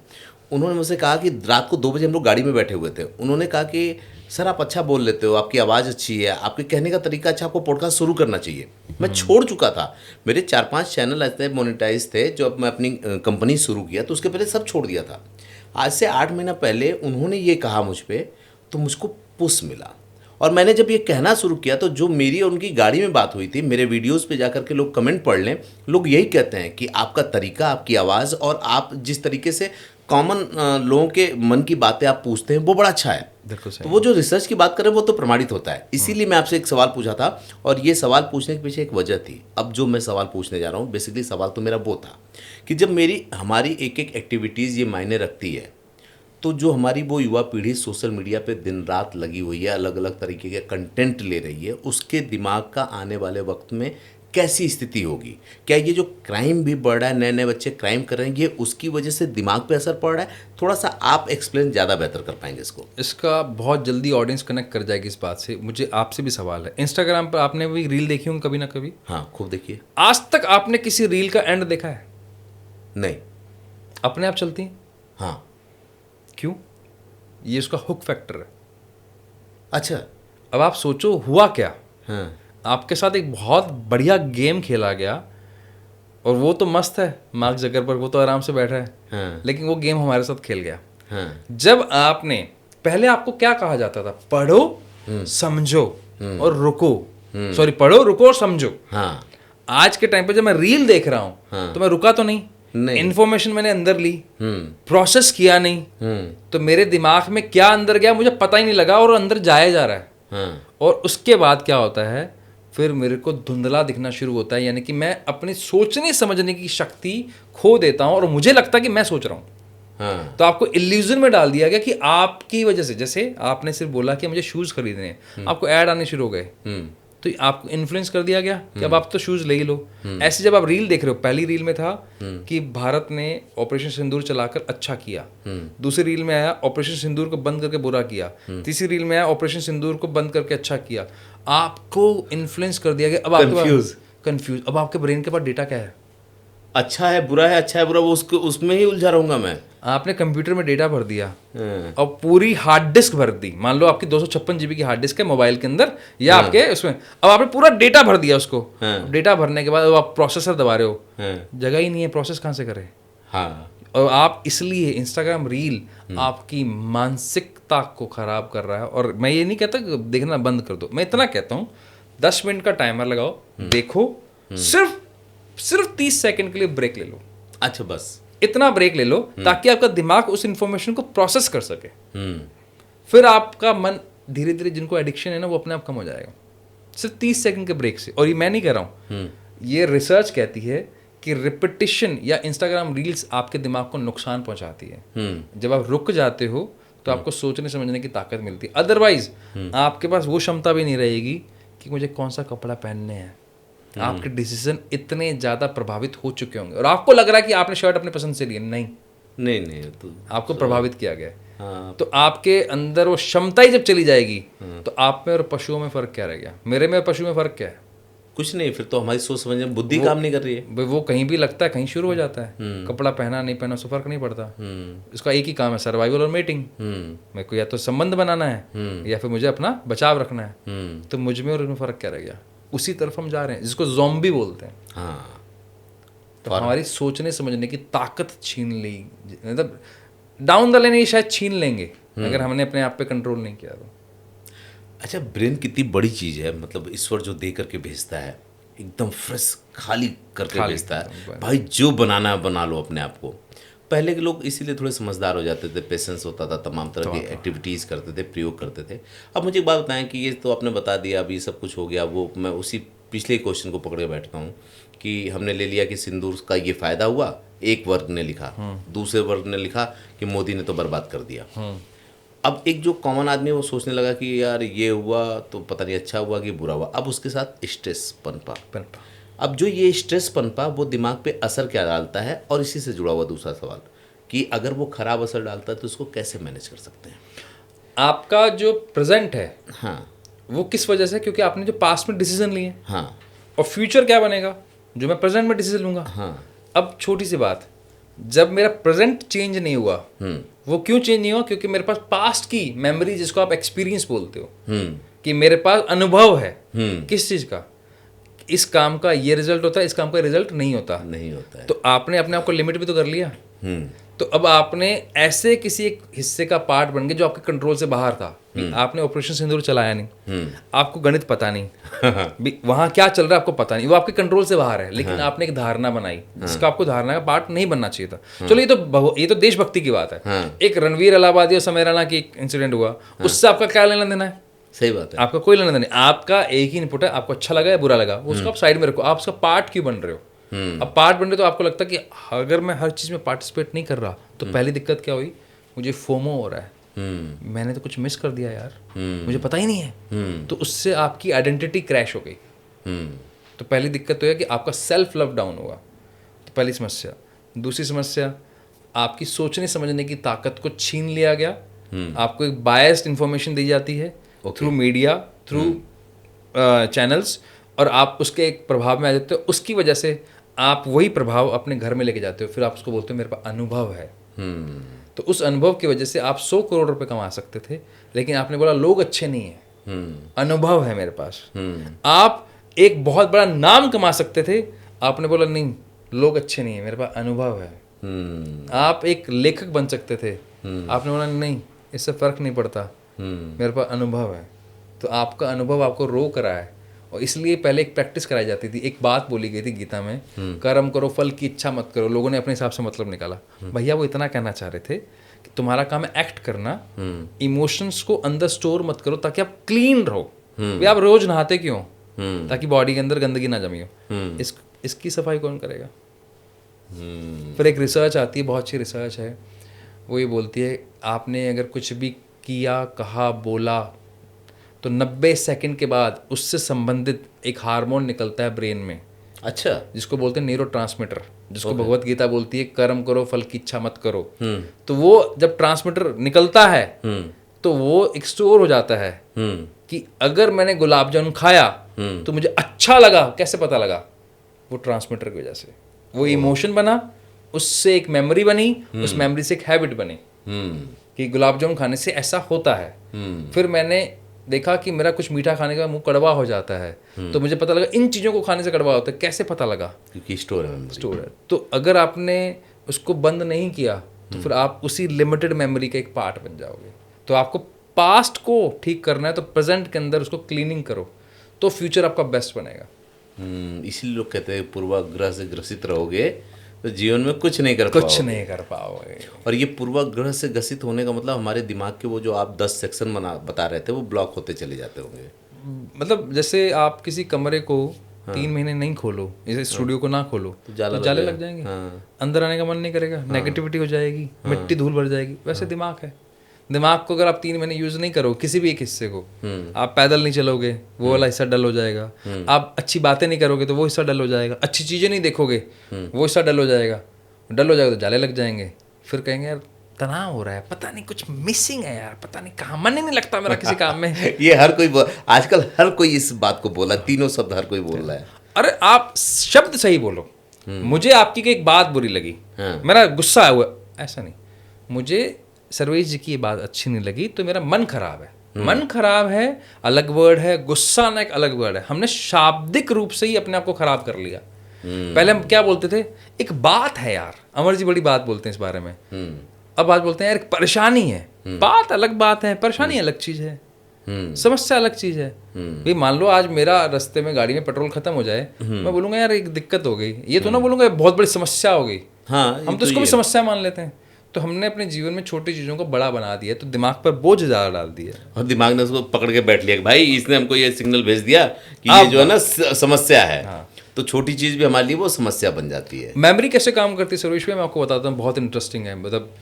उन्होंने मुझसे कहा कि रात को 2 बजे हम लोग गाड़ी में बैठे हुए थे, उन्होंने कहा कि सर आप अच्छा बोल लेते हो, आपकी आवाज़ अच्छी है, आपके कहने का तरीका अच्छा, आपको पॉडकास्ट शुरू करना चाहिए। मैं छोड़ चुका था, मेरे 4-5 चैनल ऐसे मोनेटाइज थे जो अब मैं अपनी कंपनी शुरू किया तो उसके पहले सब छोड़ दिया था। आज से 8 महीना पहले उन्होंने ये कहा मुझ पर, तो मुझको पुश मिला, और मैंने जब ये कहना शुरू किया तो जो मेरी और उनकी गाड़ी में बात हुई थी, मेरे वीडियोस पे जाकर के लोग कमेंट पढ़ लें, लोग यही कहते हैं कि आपका तरीका, आपकी आवाज़ और आप जिस तरीके से कॉमन लोगों के मन की बातें आप पूछते हैं वो बड़ा अच्छा है। तो वो जो रिसर्च की बात करें वो तो प्रमाणित होता है। इसीलिए मैं आपसे एक सवाल पूछा था, और ये सवाल पूछने के पीछे एक वजह थी। अब जो मैं सवाल पूछने जा रहा हूँ, बेसिकली सवाल तो मेरा वो था कि जब हमारी एक एक एक्टिविटीज़ ये मायने रखती है, तो जो हमारी वो युवा पीढ़ी सोशल मीडिया पे दिन रात लगी हुई है, अलग अलग तरीके के कंटेंट ले रही है, उसके दिमाग का आने वाले वक्त में कैसी स्थिति होगी? क्या ये जो क्राइम भी बढ़ रहा है, नए नए बच्चे क्राइम कर रहे हैं, ये उसकी वजह से दिमाग पे असर पड़ रहा है? थोड़ा सा आप एक्सप्लेन ज़्यादा बेहतर कर पाएंगे इसको। इसका बहुत जल्दी ऑडियंस कनेक्ट कर जाएगी इस बात से। मुझे आपसे भी सवाल है, इंस्टाग्राम पर आपने भी रील देखी होंगी कभी ना कभी? हाँ, खूब देखिए। आज तक आपने किसी रील का एंड देखा है? नहीं। अपने आप चलती हैं? हाँ। क्यों? ये उसका हुक फैक्टर है। अच्छा। अब आप सोचो हुआ क्या। हाँ। आपके साथ एक बहुत बढ़िया गेम खेला गया, और वो तो मस्त है, मार्क जकरबर्ग वो तो आराम से बैठा है, हाँ। लेकिन वो गेम हमारे साथ खेल गया। हाँ। जब आपने, पहले आपको क्या कहा जाता था? पढ़ो, समझो और रुको। सॉरी, पढ़ो, रुको और समझो। हाँ। आज के टाइम पे जब मैं रील देख रहा हूं तो मैं रुका तो नहीं, इन्फॉर्मेशन मैंने अंदर ली, प्रोसेस किया नहीं, तो मेरे दिमाग में क्या अंदर गया मुझे पता ही नहीं लगा, और अंदर जाया जा रहा है। और उसके बाद क्या होता है, फिर मेरे को धुंधला दिखना शुरू होता है, यानी कि मैं अपनी सोचने समझने की शक्ति खो देता हूं, और मुझे लगता है कि मैं सोच रहा हूं। तो आपको इल्यूजन में डाल दिया गया कि आपकी वजह से, जैसे आपने सिर्फ बोला कि मुझे शूज खरीदने हैं, आपको ऐड आने शुरू हो गए, तो आपको इन्फ्लुएंस कर दिया गया कि अब आप तो शूज ले ही लो। ऐसे जब आप रील देख रहे हो, पहली रील में था कि भारत ने ऑपरेशन सिंदूर चलाकर अच्छा किया, दूसरी रील में आया ऑपरेशन सिंदूर को बंद करके बुरा किया, तीसरी रील में आया ऑपरेशन सिंदूर को बंद करके अच्छा किया। आपको इन्फ्लुएंस कर दिया गया। अब आपके कंफ्यूज, अब आपके ब्रेन के पास डेटा क्या है? अच्छा है बुरा है, अच्छा है बुरा, वो उसमें ही उलझा रहूंगा मैं। आपने कंप्यूटर में डेटा भर दिया और पूरी हार्ड डिस्क भर दी। मान लो आपकी 256 GB की हार्ड डिस्क है मोबाइल के अंदर या आपके उसमें, अब आपने पूरा डेटा भर दिया उसको। डेटा भरने के बाद आप प्रोसेसर दबा रहे हो, जगह ही नहीं है, प्रोसेस कहाँ से करे? हाँ। और आप इसलिए इंस्टाग्राम रील आपकी मानसिकता को खराब कर रहा है। और मैं ये नहीं कहता कि देखना बंद कर दो, मैं इतना कहता हूँ 10 मिनट का टाइमर लगाओ, देखो, सिर्फ 30 सेकंड के लिए ब्रेक ले लो। अच्छा, बस इतना ब्रेक ले लो ताकि आपका दिमाग उस इंफॉर्मेशन को प्रोसेस कर सके। फिर आपका मन धीरे धीरे, जिनको एडिक्शन है ना, वो अपने आप कम हो जाएगा, सिर्फ 30 सेकंड के ब्रेक से। और ये मैं नहीं कह रहा हूँ, ये रिसर्च कहती है कि रिपीटिशन या इंस्टाग्राम रील्स आपके दिमाग को नुकसान पहुंचाती है। जब आप रुक जाते हो तो आपको सोचने समझने की ताकत मिलती है। अदरवाइज आपके पास वो क्षमता भी नहीं रहेगी कि मुझे कौन सा कपड़ा पहनने हैं। आपके डिसीजन इतने ज़्यादा प्रभावित हो चुके होंगे, और आपको लग रहा है कि आपने शर्ट अपने पसंद से ली। नहीं, तो आपको प्रभावित किया गया है। हाँ। तो आपके अंदर वो क्षमता ही जब चली जाएगी तो आप में और पशुओं में फ़र्क क्या रह गया? मेरे में और पशु में फ़र्क क्या है? कुछ नहीं, फिर तो हमारी सोच समझ में बुद्धि काम नहीं कर रही है। भाई वो कहीं भी लगता है, कहीं शुरू हो जाता है। कपड़ा पहना नहीं पहना उससे फर्क नहीं पड़ता। इसका एक ही काम है, सर्वाइवल और मेटिंग। मेरे को या तो संबंध बनाना है या फिर मुझे अपना बचाव रखना है। तो मुझ में और उसमें फर्क क्या रह गया? उसी तरफ हम जा रहे हैं जिसको ज़ॉम्बी बोलते हैं। हाँ, तो हमारी सोचने समझने की ताकत छीन ली, मतलब डाउन द लाइन ये शायद छीन लेंगे अगर हमने अपने आप पे कंट्रोल नहीं किया तो। अच्छा, ब्रेन कितनी बड़ी चीज़ है, मतलब ईश्वर जो दे करके भेजता है, एकदम फ्रेश खाली करके भेजता है, भाई जो बनाना है बना लो अपने आप को। पहले के लोग इसीलिए थोड़े समझदार हो जाते थे, पेशेंस होता था, तमाम तरह की एक्टिविटीज़ करते थे, प्रयोग करते थे। अब मुझे एक बात बताएं कि ये तो आपने बता दिया, अब ये सब कुछ हो गया, वो मैं उसी पिछले क्वेश्चन को पकड़ के बैठता हूँ कि हमने ले लिया कि सिंदूर का ये फ़ायदा हुआ, एक वर्ग ने लिखा, दूसरे वर्ग ने लिखा कि मोदी ने तो बर्बाद कर दिया। अब एक जो कॉमन आदमी है वो सोचने लगा कि यार ये हुआ तो पता नहीं अच्छा हुआ कि बुरा हुआ। अब उसके साथ स्ट्रेस पनपा। अब जो ये स्ट्रेस पनपा वो दिमाग पे असर क्या डालता है, और इसी से जुड़ा हुआ दूसरा सवाल कि अगर वो खराब असर डालता है तो उसको कैसे मैनेज कर सकते हैं? आपका जो प्रेजेंट है, हाँ, वो किस वजह से? क्योंकि आपने जो पास्ट में डिसीजन लिए, हाँ, और फ्यूचर क्या बनेगा जो मैं प्रेजेंट में डिसीजन लूंगा। हाँ। अब छोटी सी बात, जब मेरा प्रेजेंट चेंज नहीं हुआ, वो क्यों चेंज नहीं हुआ? क्योंकि मेरे पास पास्ट की मेमोरी, जिसको आप एक्सपीरियंस बोलते हो, कि मेरे पास अनुभव है किस चीज का, इस काम का ये रिजल्ट होता है, इस काम का रिजल्ट नहीं होता है। तो आपने अपने आप को लिमिट भी तो कर लिया। तो अब आपने ऐसे किसी एक हिस्से का पार्ट बन गए जो आपके कंट्रोल से बाहर था। आपने ऑपरेशन सिंदूर चलाया नहीं, आपको गणित पता नहीं, वहां क्या चल रहा है आपको पता नहीं, वो आपके कंट्रोल से बाहर है, लेकिन आपने एक धारणा बनाई जिसका आपको धारणा का पार्ट नहीं बनना चाहिए था। चलो ये तो देशभक्ति की बात है। एक रणवीर अलाहाबादी और समय राणा की इंसिडेंट हुआ, उससे आपका क्या लेना देना है? सही बात है, आपका कोई लेना देना नहीं। आपका एक ही इनपुट है, आपको अच्छा लगा या बुरा लगा, उसको आप साइड में रखो, आप उसका पार्ट क्यों बन रहे हो? अब पार्ट बन रहे तो आपको लगता है कि अगर मैं हर चीज में पार्टिसिपेट नहीं कर रहा तो पहली दिक्कत क्या हुई? मुझे फोमो हो रहा है, मैंने तो कुछ मिस कर दिया यार, मुझे पता ही नहीं है। तो उससे आपकी आइडेंटिटी क्रैश हो गई। तो पहली दिक्कत तो है कि आपका सेल्फ लव डाउन हुआ, तो पहली समस्या। दूसरी समस्या, आपकी सोचने समझने की ताकत को छीन लिया गया। आपको एक बायस्ड इंफॉर्मेशन दी जाती है थ्रू मीडिया, थ्रू चैनल्स, और आप उसके एक प्रभाव में आ जाते हो। उसकी वजह से आप वही प्रभाव अपने घर में लेके जाते हो, फिर आप उसको बोलते हो मेरे पास अनुभव है। तो उस अनुभव की वजह से आप 100 करोड़ रुपए कमा सकते थे, लेकिन आपने बोला लोग अच्छे नहीं हैं, अनुभव है मेरे पास। आप एक बहुत बड़ा नाम कमा सकते थे, आपने बोला नहीं लोग अच्छे नहीं है, मेरे पास अनुभव है। आप एक लेखक बन सकते थे, आपने बोला नहीं इससे फर्क नहीं पड़ता, मेरे पास अनुभव है। तो आपका अनुभव आपको रोक रहा है, और इसलिए पहले एक प्रैक्टिस कराई जाती थी। एक बात बोली गई थी गीता में, कर्म करो फल की इच्छा मत करो। लोगों ने अपने हिसाब से मतलब निकाला। भैया वो इतना कहना चाह रहे थे कि तुम्हारा काम है एक्ट करना, इमोशंस को अंदर स्टोर मत करो ताकि आप क्लीन रहो। भैया आप रोज नहाते क्यों? ताकि बॉडी के अंदर गंदगी ना जमी हो। इसकी सफाई कौन करेगा? फिर एक रिसर्च आती है, बहुत अच्छी रिसर्च है, वो ये बोलती है आपने अगर कुछ भी किया, कहा, बोला तो 90 सेकंड के बाद उससे संबंधित एक हार्मोन निकलता है ब्रेन में। अच्छा, जिसको बोलते हैं न्यूरोट्रांसमीटर, जिसको भगवत गीता बोलती है कर्म करो फल की इच्छा मत करो। तो वो जब ट्रांसमीटर निकलता है तो वो एक स्टोर हो जाता है कि अगर मैंने गुलाब जामुन खाया तो मुझे अच्छा लगा। कैसे पता लगा? वो ट्रांसमीटर की वजह से वो इमोशन बना, उससे एक मेमोरी बनी, उस मेमोरी से एक हैबिट बनी कि गुलाब जामुन खाने से ऐसा होता है। फिर मैंने देखा कि मेरा कुछ मीठा खाने का मुंह कड़वा हो जाता है, तो मुझे पता लगा इन चीज़ों को खाने से कड़वा होता है। कैसे पता लगा? क्योंकि स्टोर है। तो अगर आपने उसको बंद नहीं किया तो फिर आप उसी लिमिटेड मेमोरी का एक पार्ट बन जाओगे। तो आपको पास्ट को ठीक करना है तो प्रेजेंट के अंदर उसको क्लीनिंग करो, तो फ्यूचर आपका बेस्ट बनेगा। इसीलिए लोग कहते हैं पूर्वाग्रह से ग्रसित रहोगे तो जीवन में कुछ नहीं कर पाओगे। और ये पूर्वाग्रह से ग्रसित होने का मतलब हमारे दिमाग के वो जो आप 10 सेक्शन बता रहे थे वो ब्लॉक होते चले जाते होंगे। मतलब जैसे आप किसी कमरे को 3 महीने नहीं खोलो, जैसे स्टूडियो को ना खोलो तो जाले लग जाएंगे। अंदर आने का मन नहीं करेगा, नेगेटिविटी हो जाएगी, मिट्टी धूल भर जाएगी। वैसे दिमाग है, दिमाग को अगर आप 3 महीने यूज नहीं करो किसी भी एक हिस्से को, आप पैदल नहीं चलोगे वो वाला हिस्सा डल हो जाएगा, आप अच्छी बातें नहीं करोगे तो वो हिस्सा डल हो जाएगा, अच्छी चीजें नहीं देखोगे वो हिस्सा डल हो जाएगा तो जाले लग जाएंगे। फिर कहेंगे यार तनाव हो रहा है, पता नहीं कुछ मिसिंग है यार, पता नहीं कहाँ, मन ही नहीं लगता मेरा किसी काम में। ये हर कोई आजकल हर कोई इस बात को बोला, तीनों शब्द हर कोई बोल रहा है। अरे आप शब्द सही बोलो। मुझे आपकी की एक बात बुरी लगी, हाँ। मेरा गुस्सा आया हुआ, ऐसा नहीं, मुझे सर्वेश जी की ये बात अच्छी नहीं लगी तो मेरा मन खराब है। मन खराब है अलग वर्ड है, गुस्सा आना एक अलग वर्ड है। हमने शाब्दिक रूप से ही अपने आप को खराब कर लिया। पहले हम क्या बोलते थे, एक बात है यार, अमर जी बड़ी बात बोलते हैं इस बारे में। अब आज बोलते हैं यार एक परेशानी है। बात अलग बात है, परेशानी अलग चीज है, समस्या अलग चीज है। भाई मान लो आज मेरा रास्ते में गाड़ी में पेट्रोल खत्म हो जाए, मैं बोलूंगा यार एक दिक्कत हो गई, ये तो ना बोलूंगा बहुत बड़ी समस्या हो गई। हाँ, हम तो इसको भी समस्या मान लेते हैं। तो हमने अपने जीवन में छोटी चीजों को बड़ा बना दिया, तो दिमाग पर बोझ ज्यादा डाल दिया, और दिमाग ने उसको पकड़ के बैठ लिया कि भाई इसने हमको ये सिग्नल भेज दिया कि ये जो है ना समस्या है। हाँ। तो छोटी चीज भी हमारे लिए वो समस्या बन जाती है। मेमोरी कैसे काम करती है सर्वेश भाई, मैं आपको बताता हूँ, बहुत इंटरेस्टिंग है, मतलब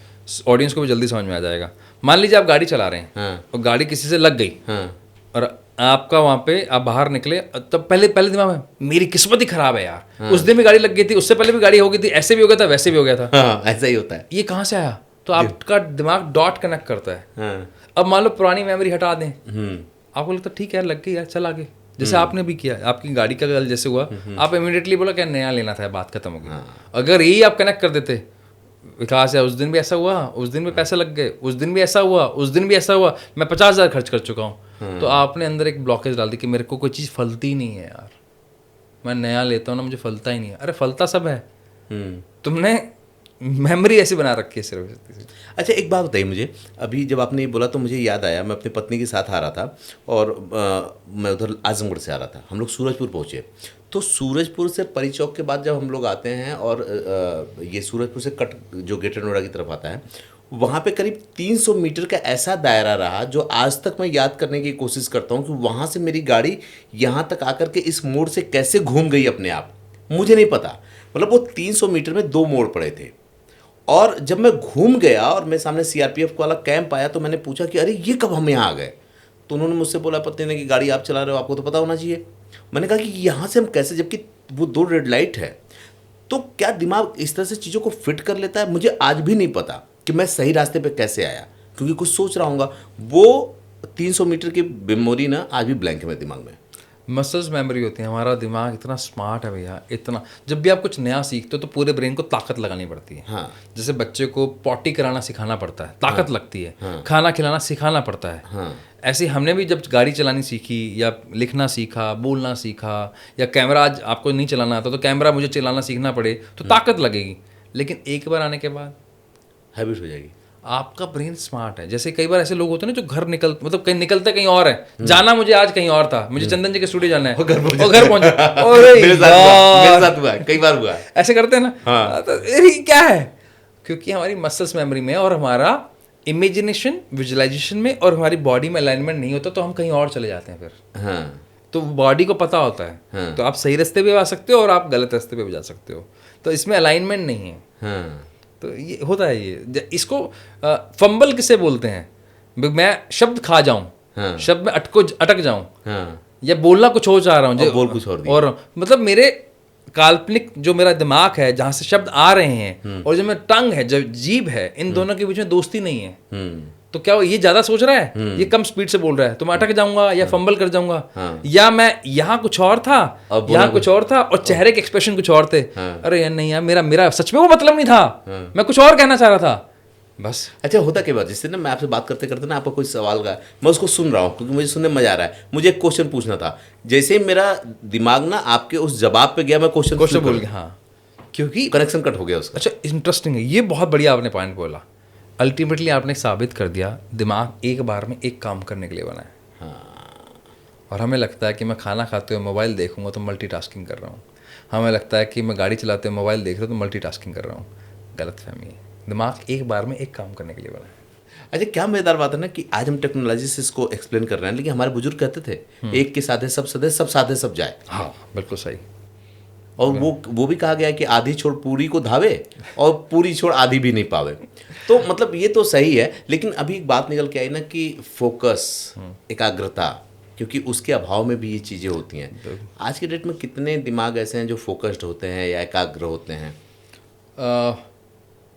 ऑडियंस को भी जल्दी समझ में आ जाएगा। मान लीजिए आप गाड़ी चला रहे हैं, हाँ। और गाड़ी किसी से लग गई, हाँ। और आपका वहाँ पे आप बाहर निकले, तब पहले दिमाग में मेरी किस्मत ही खराब है यार, उस दिन भी गाड़ी लग गई थी, उससे पहले भी गाड़ी हो गई थी, ऐसे भी हो गया था, वैसे भी हो गया था। हाँ, ऐसा ही होता है। ये कहाँ से आया? तो आपका दिमाग डॉट कनेक्ट करता है। हाँ। अब मान लो पुरानी मेमोरी हटा दें, हम्म। आपको लगता है ठीक है यार लग गई यार, चल आगे। जैसे आपने भी किया, आपकी गाड़ी का कल जैसे हुआ, आप इमीडिएटली बोला क्या नया लेना था, बात खत्म हो गई। अगर यही आप कनेक्ट कर देते, विकास है उस दिन भी ऐसा हुआ, उस दिन भी पैसे लग गए, उस दिन भी ऐसा हुआ, उस दिन भी ऐसा हुआ, मैं 50,000 खर्च कर चुका हूँ, तो आपने अंदर एक ब्लॉकेज डाल दी कि मेरे को कोई चीज़ फलती ही नहीं है यार, मैं नया लेता हूँ ना मुझे फलता ही नहीं है। अरे फलता सब है, तुमने मेमोरी ऐसी बना रखी है सिर्फ। अच्छा, एक बात बताइए मुझे, अभी जब आपने ये बोला तो मुझे याद आया, मैं अपनी पत्नी के साथ आ रहा था और मैं उधर आजमगढ़ से आ रहा था, हम लोग सूरजपुर पहुँचे। तो सूरजपुर से परी चौक के बाद जब हम लोग आते हैं और ये सूरजपुर से कट जो ग्रेटर नोएडा की तरफ आता है, वहाँ पे करीब 300 मीटर का ऐसा दायरा रहा जो आज तक मैं याद करने की कोशिश करता हूँ कि वहाँ से मेरी गाड़ी यहाँ तक आकर के इस मोड़ से कैसे घूम गई अपने आप, मुझे नहीं पता। मतलब वो 300 मीटर में 2 मोड़ पड़े थे, और जब मैं घूम गया और मेरे सामने सीआरपीएफ वाला कैंप आया तो मैंने पूछा कि अरे ये कब हम यहाँ आ गए। तो उन्होंने मुझसे बोला, पत्नी ने, कि गाड़ी आप चला रहे हो, आपको तो पता होना चाहिए। मैंने कहा कि यहाँ से हम कैसे, जबकि वो 2 रेड लाइट है। तो क्या दिमाग इस तरह से चीज़ों को फिट कर लेता है? मुझे आज भी नहीं पता कि मैं सही रास्ते पे कैसे आया, क्योंकि कुछ सोच रहा हूँगा। वो 300 मीटर की मेमोरी ना आज भी ब्लैंक है मेरे दिमाग में। मसल्स मेमोरी होती है, हमारा दिमाग इतना स्मार्ट है भैया, इतना। जब भी आप कुछ नया सीखते हो तो पूरे ब्रेन को ताकत लगानी पड़ती है। हाँ। जैसे बच्चे को पॉटी कराना सिखाना पड़ता है, ताकत लगती है। खाना खिलाना सिखाना पड़ता है। हाँ। ऐसे हमने भी जब गाड़ी चलानी सीखी या लिखना सीखा, बोलना सीखा, या कैमरा आज आपको नहीं चलाना आता तो कैमरा मुझे चलाना सीखना पड़े तो ताकत लगेगी। लेकिन एक बार आने के बाद हैबिट हो जाएगी। आपका ब्रेन स्मार्ट है। जैसे कई बार ऐसे लोग होते हैं ना जो घर मतलब कहीं निकलते कहीं और है, जाना मुझे आज कहीं और था, मुझे चंदन जी के स्टूडियो जाना है, और घर पहुंचे, मेरे साथ हुआ, कई बार हुआ। ऐसे करते हैं ना। हाँ। तो ये क्या है? क्योंकि हमारी मसल्स मेमोरी में और हमारा इमेजिनेशन विजुअलाइजेशन में और हमारी बॉडी में अलाइनमेंट नहीं होता, तो हम कहीं और चले जाते हैं फिर। हाँ। तो बॉडी को पता होता है। हाँ। तो आप सही रास्ते पे आ सकते हो और आप गलत रास्ते पे भी जा सकते हो, तो इसमें अलाइनमेंट नहीं है। हाँ। तो ये होता है। ये इसको फंबल किसे बोलते हैं? मैं शब्द खा जाऊं, हाँ। शब्द में अटक जाऊं, हाँ। या बोलना कुछ और चाह रहा हूं, और बोल कुछ और दिया। और मतलब मेरे काल्पनिक जो मेरा दिमाग है जहां से शब्द आ रहे हैं और जो मेरा टंग है, जो जीभ है, इन दोनों के बीच में दोस्ती नहीं है। तो क्या वो ये ज्यादा सोच रहा है, ये कम स्पीड से बोल रहा है, तो मैं अटक जाऊंगा या फंबल कर जाऊंगा। हाँ। या मैं यहाँ कुछ और था, यहाँ कुछ और था, और चेहरे के एक्सप्रेशन कुछ और थे। हाँ। अरे यार नहीं यार, मेरा सच में वो मतलब नहीं था, मैं कुछ और कहना चाह रहा था बस। अच्छा, होता क्या बात, जिससे ना मैं आपसे बात करते करते ना आपका कोई सवाल का मैं उसको सुन रहा हूँ क्योंकि मुझे सुनने में मजा आ रहा है। मुझे एक क्वेश्चन पूछना था, जैसे ही मेरा दिमाग ना आपके उस जवाब पे गया, मैं क्वेश्चन बोल गया। हाँ, क्योंकि कनेक्शन कट हो गया उसका। अच्छा, इंटरेस्टिंग है, ये बहुत बढ़िया आपने पॉइंट बोला। अल्टीमेटली आपने साबित कर दिया दिमाग एक बार में एक काम करने के लिए बना है। हाँ। और हमें लगता है कि मैं खाना खाते हुए मोबाइल देखूंगा तो मल्टीटास्किंग कर रहा हूँ। हमें लगता है कि मैं गाड़ी चलाते हुए मोबाइल देख रहा हूँ तो मल्टीटास्किंग कर रहा हूँ। गलतफहमी है। दिमाग एक बार में एक काम करने के लिए बना है। अच्छा, क्या मजेदार बात है ना कि आज हम टेक्नोलॉजी से इसको एक्सप्लेन कर रहे हैं, लेकिन हमारे बुजुर्ग कहते थे एक के साधे सब सदे, सब साधे सब जाए। हाँ, बिल्कुल सही। और वो भी कहा गया है कि आधी छोड़ पूरी को धावे और पूरी छोड़ आधी भी नहीं पावे। तो मतलब ये तो सही है, लेकिन अभी एक बात निकल के आई ना कि फोकस, एकाग्रता, क्योंकि उसके अभाव में भी ये चीज़ें होती हैं। आज के डेट में कितने दिमाग ऐसे हैं जो फोकस्ड होते हैं या एकाग्र होते हैं?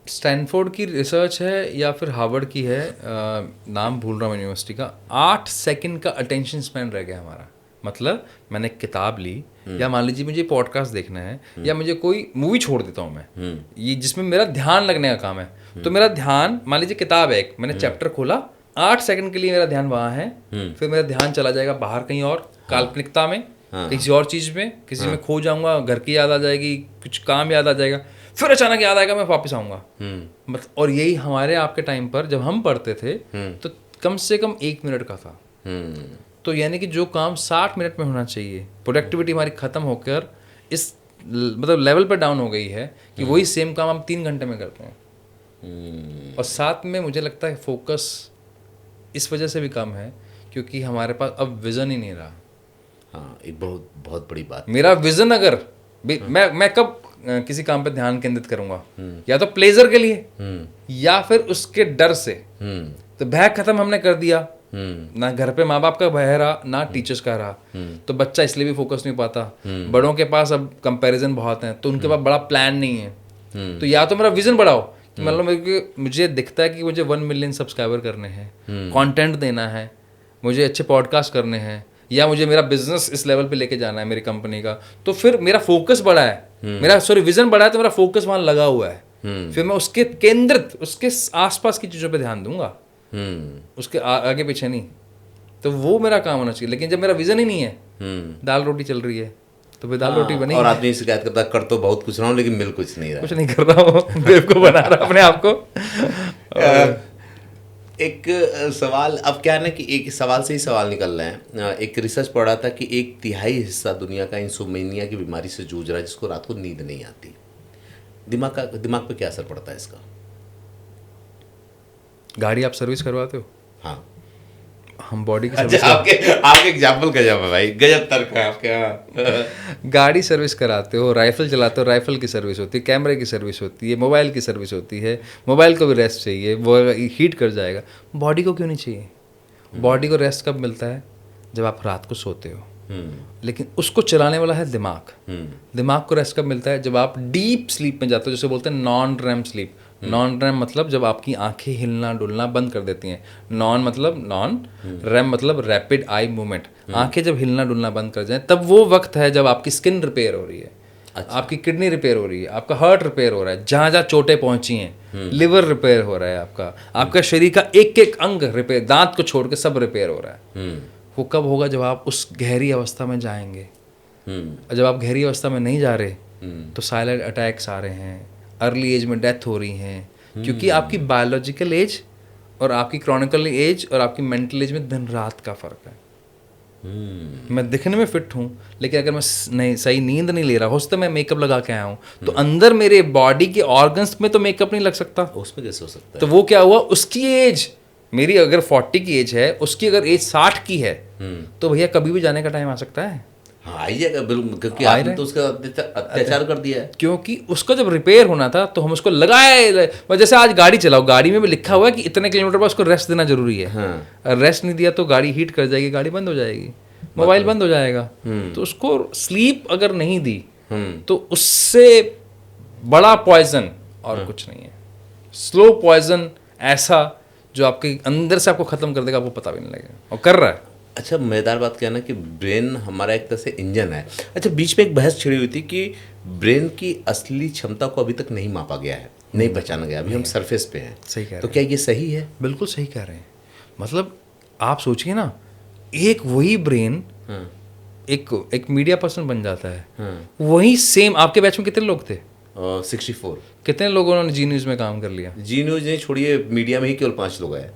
स्टैनफोर्ड की रिसर्च है या फिर हार्वर्ड की है, नाम भूल रहा हूँ यूनिवर्सिटी का, 8 सेकंड का अटेंशन स्पैन रह गया हमारा। मतलब मैंने एक किताब ली, या मान लीजिए मुझे पॉडकास्ट देखना है, या मुझे कोई मूवी छोड़ देता हूँ मैं, ये जिसमें मेरा ध्यान लगने का काम है, तो मेरा ध्यान, मान लीजिए किताब है एक, मैंने चैप्टर खोला, 8 सेकंड के लिए मेरा ध्यान वहाँ है, फिर मेरा ध्यान चला जाएगा बाहर कहीं और, काल्पनिकता में, किसी और चीज़ में, किसी में खो जाऊंगा, घर की याद आ जाएगी, कुछ काम याद आ जाएगा, फिर अचानक याद आएगा, मैं वापस आऊँगा। मतलब और यही हमारे आपके टाइम पर जब हम पढ़ते थे तो कम से कम 1 मिनट का था। तो यानी कि जो काम 60 मिनट में होना चाहिए, प्रोडक्टिविटी हमारी ख़त्म होकर इस मतलब लेवल पर डाउन हो गई है कि वही सेम काम हम 3 घंटे में करते हैं। और साथ में मुझे लगता है फोकस इस वजह से भी कम है क्योंकि हमारे पास अब विज़न ही नहीं रहा। हाँ, एक बहुत बहुत बड़ी बात। मेरा विज़न अगर मैं कब किसी काम पे ध्यान केंद्रित करूंगा, या तो प्लेजर के लिए या फिर उसके डर से। तो भय खत्म हमने कर दिया, ना घर पे माँ बाप का भय रहा, ना टीचर्स का रहा, तो बच्चा इसलिए भी फोकस नहीं पाता। बड़ों के पास अब कंपैरिजन बहुत हैं, तो उनके पास बड़ा प्लान नहीं है। तो या तो मेरा विजन बढ़ाओ, मतलब मुझे दिखता है कि मुझे 1 मिलियन सब्सक्राइबर करने हैं, कंटेंट देना है, मुझे अच्छे पॉडकास्ट करने हैं, या मुझे मेरा बिजनेस इस लेवल पे लेके जाना है मेरी कंपनी का, तो फिर मेरा फोकस बढ़ा है, मेरा विजन बढ़ा है, तो मेरा फोकस वहां लगा हुआ है। फिर मैं उसके केंद्रित, उसके आसपास की चीज़ों पे ध्यान दूंगा, उसके आगे पीछे नहीं। तो वो मेरा काम होना चाहिए। लेकिन जब मेरा विजन ही नहीं है, दाल रोटी चल रही है, तो फिर दाल रोटी बनेगी। और आदमी शिकायत करता है, कर तो बहुत कुछ रहा हूँ लेकिन मिल कुछ नहीं रहा, कुछ नहीं कर रहा हूँ, बेवकूफ बना रहा अपने आप को। एक सवाल अब क्या है ना कि एक सवाल से ही सवाल निकल रहे हैं। एक रिसर्च पढ़ा था कि 1/3 हिस्सा दुनिया का इंसोमेनिया की बीमारी से जूझ रहा है, जिसको रात को नींद नहीं आती। दिमाग पे क्या असर पड़ता है इसका? गाड़ी आप सर्विस करवाते हो? हाँ, हम बॉडी की अच्छा, सर्विस आपके एग्जाम्पल गजब है भाई, गजब तर्क है आपके। गाड़ी सर्विस कराते हो, राइफल चलाते हो, राइफल की सर्विस होती है, कैमरे की सर्विस होती है, मोबाइल की सर्विस होती है, मोबाइल को भी रेस्ट चाहिए, वो हीट कर जाएगा। बॉडी को क्यों नहीं चाहिए? बॉडी को रेस्ट कब मिलता है? जब आप रात को सोते हो। लेकिन उसको चलाने वाला है दिमाग। दिमाग को रेस्ट कब मिलता है? जब आप डीप स्लीप में जाते हो, जैसे बोलते हैं non REM sleep. Non RAM मतलब जब आपकी आंखें हिलना डुलना बंद कर देती हैं। नॉन मतलब नॉन, रैम मतलब रैपिड आई मूवमेंट। आंखें जब हिलना डुलना बंद कर जाएं, तब वो वक्त है जब आपकी स्किन रिपेयर हो रही है। अच्छा। आपकी किडनी रिपेयर हो रही है, आपका हार्ट रिपेयर हो रहा है, जहाँ जहाँ चोटें पहुंची हैं, लिवर रिपेयर हो रहा है, आपका शरीर का एक एक अंग रिपेयर, दांत को छोड़ के सब रिपेयर हो रहा है। वो कब होगा? जब आप उस गहरी अवस्था में जाएंगे। और जब आप गहरी अवस्था में नहीं जा रहे, तो साइलेंट अटैक्स आ रहे हैं, अर्ली एज में डेथ हो रही हैं, क्योंकि आपकी बायोलॉजिकल एज और आपकी क्रॉनिकल एज और आपकी मेंटल एज में दिन रात का फर्क है। मैं दिखने में फिट हूँ, लेकिन अगर मैं नहीं सही नींद नहीं ले रहा, हो सकता है मैं मेकअप लगा के आया हूँ, तो अंदर मेरे बॉडी के ऑर्गन्स में तो मेकअप नहीं लग सकता। उसमें कैसे हो सकता है? तो वो क्या हुआ? उसकी एज, मेरी अगर 40 की एज है, उसकी अगर एज 60 की है, तो भैया कभी भी जाने का टाइम आ सकता है। हाँ, आइएगा बिल्कुल, क्योंकि आपने तो उसका अत्याचार कर दिया है। क्योंकि उसका जब रिपेयर होना था तो हम उसको लगाए। जैसे आज गाड़ी चलाओ, गाड़ी में भी लिखा हुआ है कि इतने किलोमीटर पर उसको रेस्ट देना जरूरी है। हाँ। रेस्ट नहीं दिया तो गाड़ी हीट कर जाएगी, गाड़ी बंद हो जाएगी, मोबाइल बंद हो जाएगा। तो उसको स्लीप अगर नहीं दी तो उससे बड़ा पॉइजन और कुछ नहीं है। स्लो पॉइजन ऐसा जो आपके अंदर से आपको खत्म कर देगा, आपको पता भी नहीं लगेगा, और कर रहा है। अच्छा, मज़ेदार बात क्या है ना कि ब्रेन हमारा एक तरह से इंजन है। अच्छा, बीच में एक बहस छिड़ी हुई थी कि ब्रेन की असली क्षमता को अभी तक नहीं मापा गया है, नहीं पहचाना गया, अभी हम सरफेस पे हैं। सही कह रहे हैं। तो क्या ये सही है? बिल्कुल सही कह रहे हैं। मतलब आप सोचिए ना, एक वही ब्रेन एक मीडिया पर्सन बन जाता है। वही सेम, आपके बैच में कितने लोग थे? 64। कितने लोगों ने जी न्यूज़ में काम कर लिया? जी न्यूज़ नहीं छोड़िए, मीडिया में ही केवल 5 लोग आए,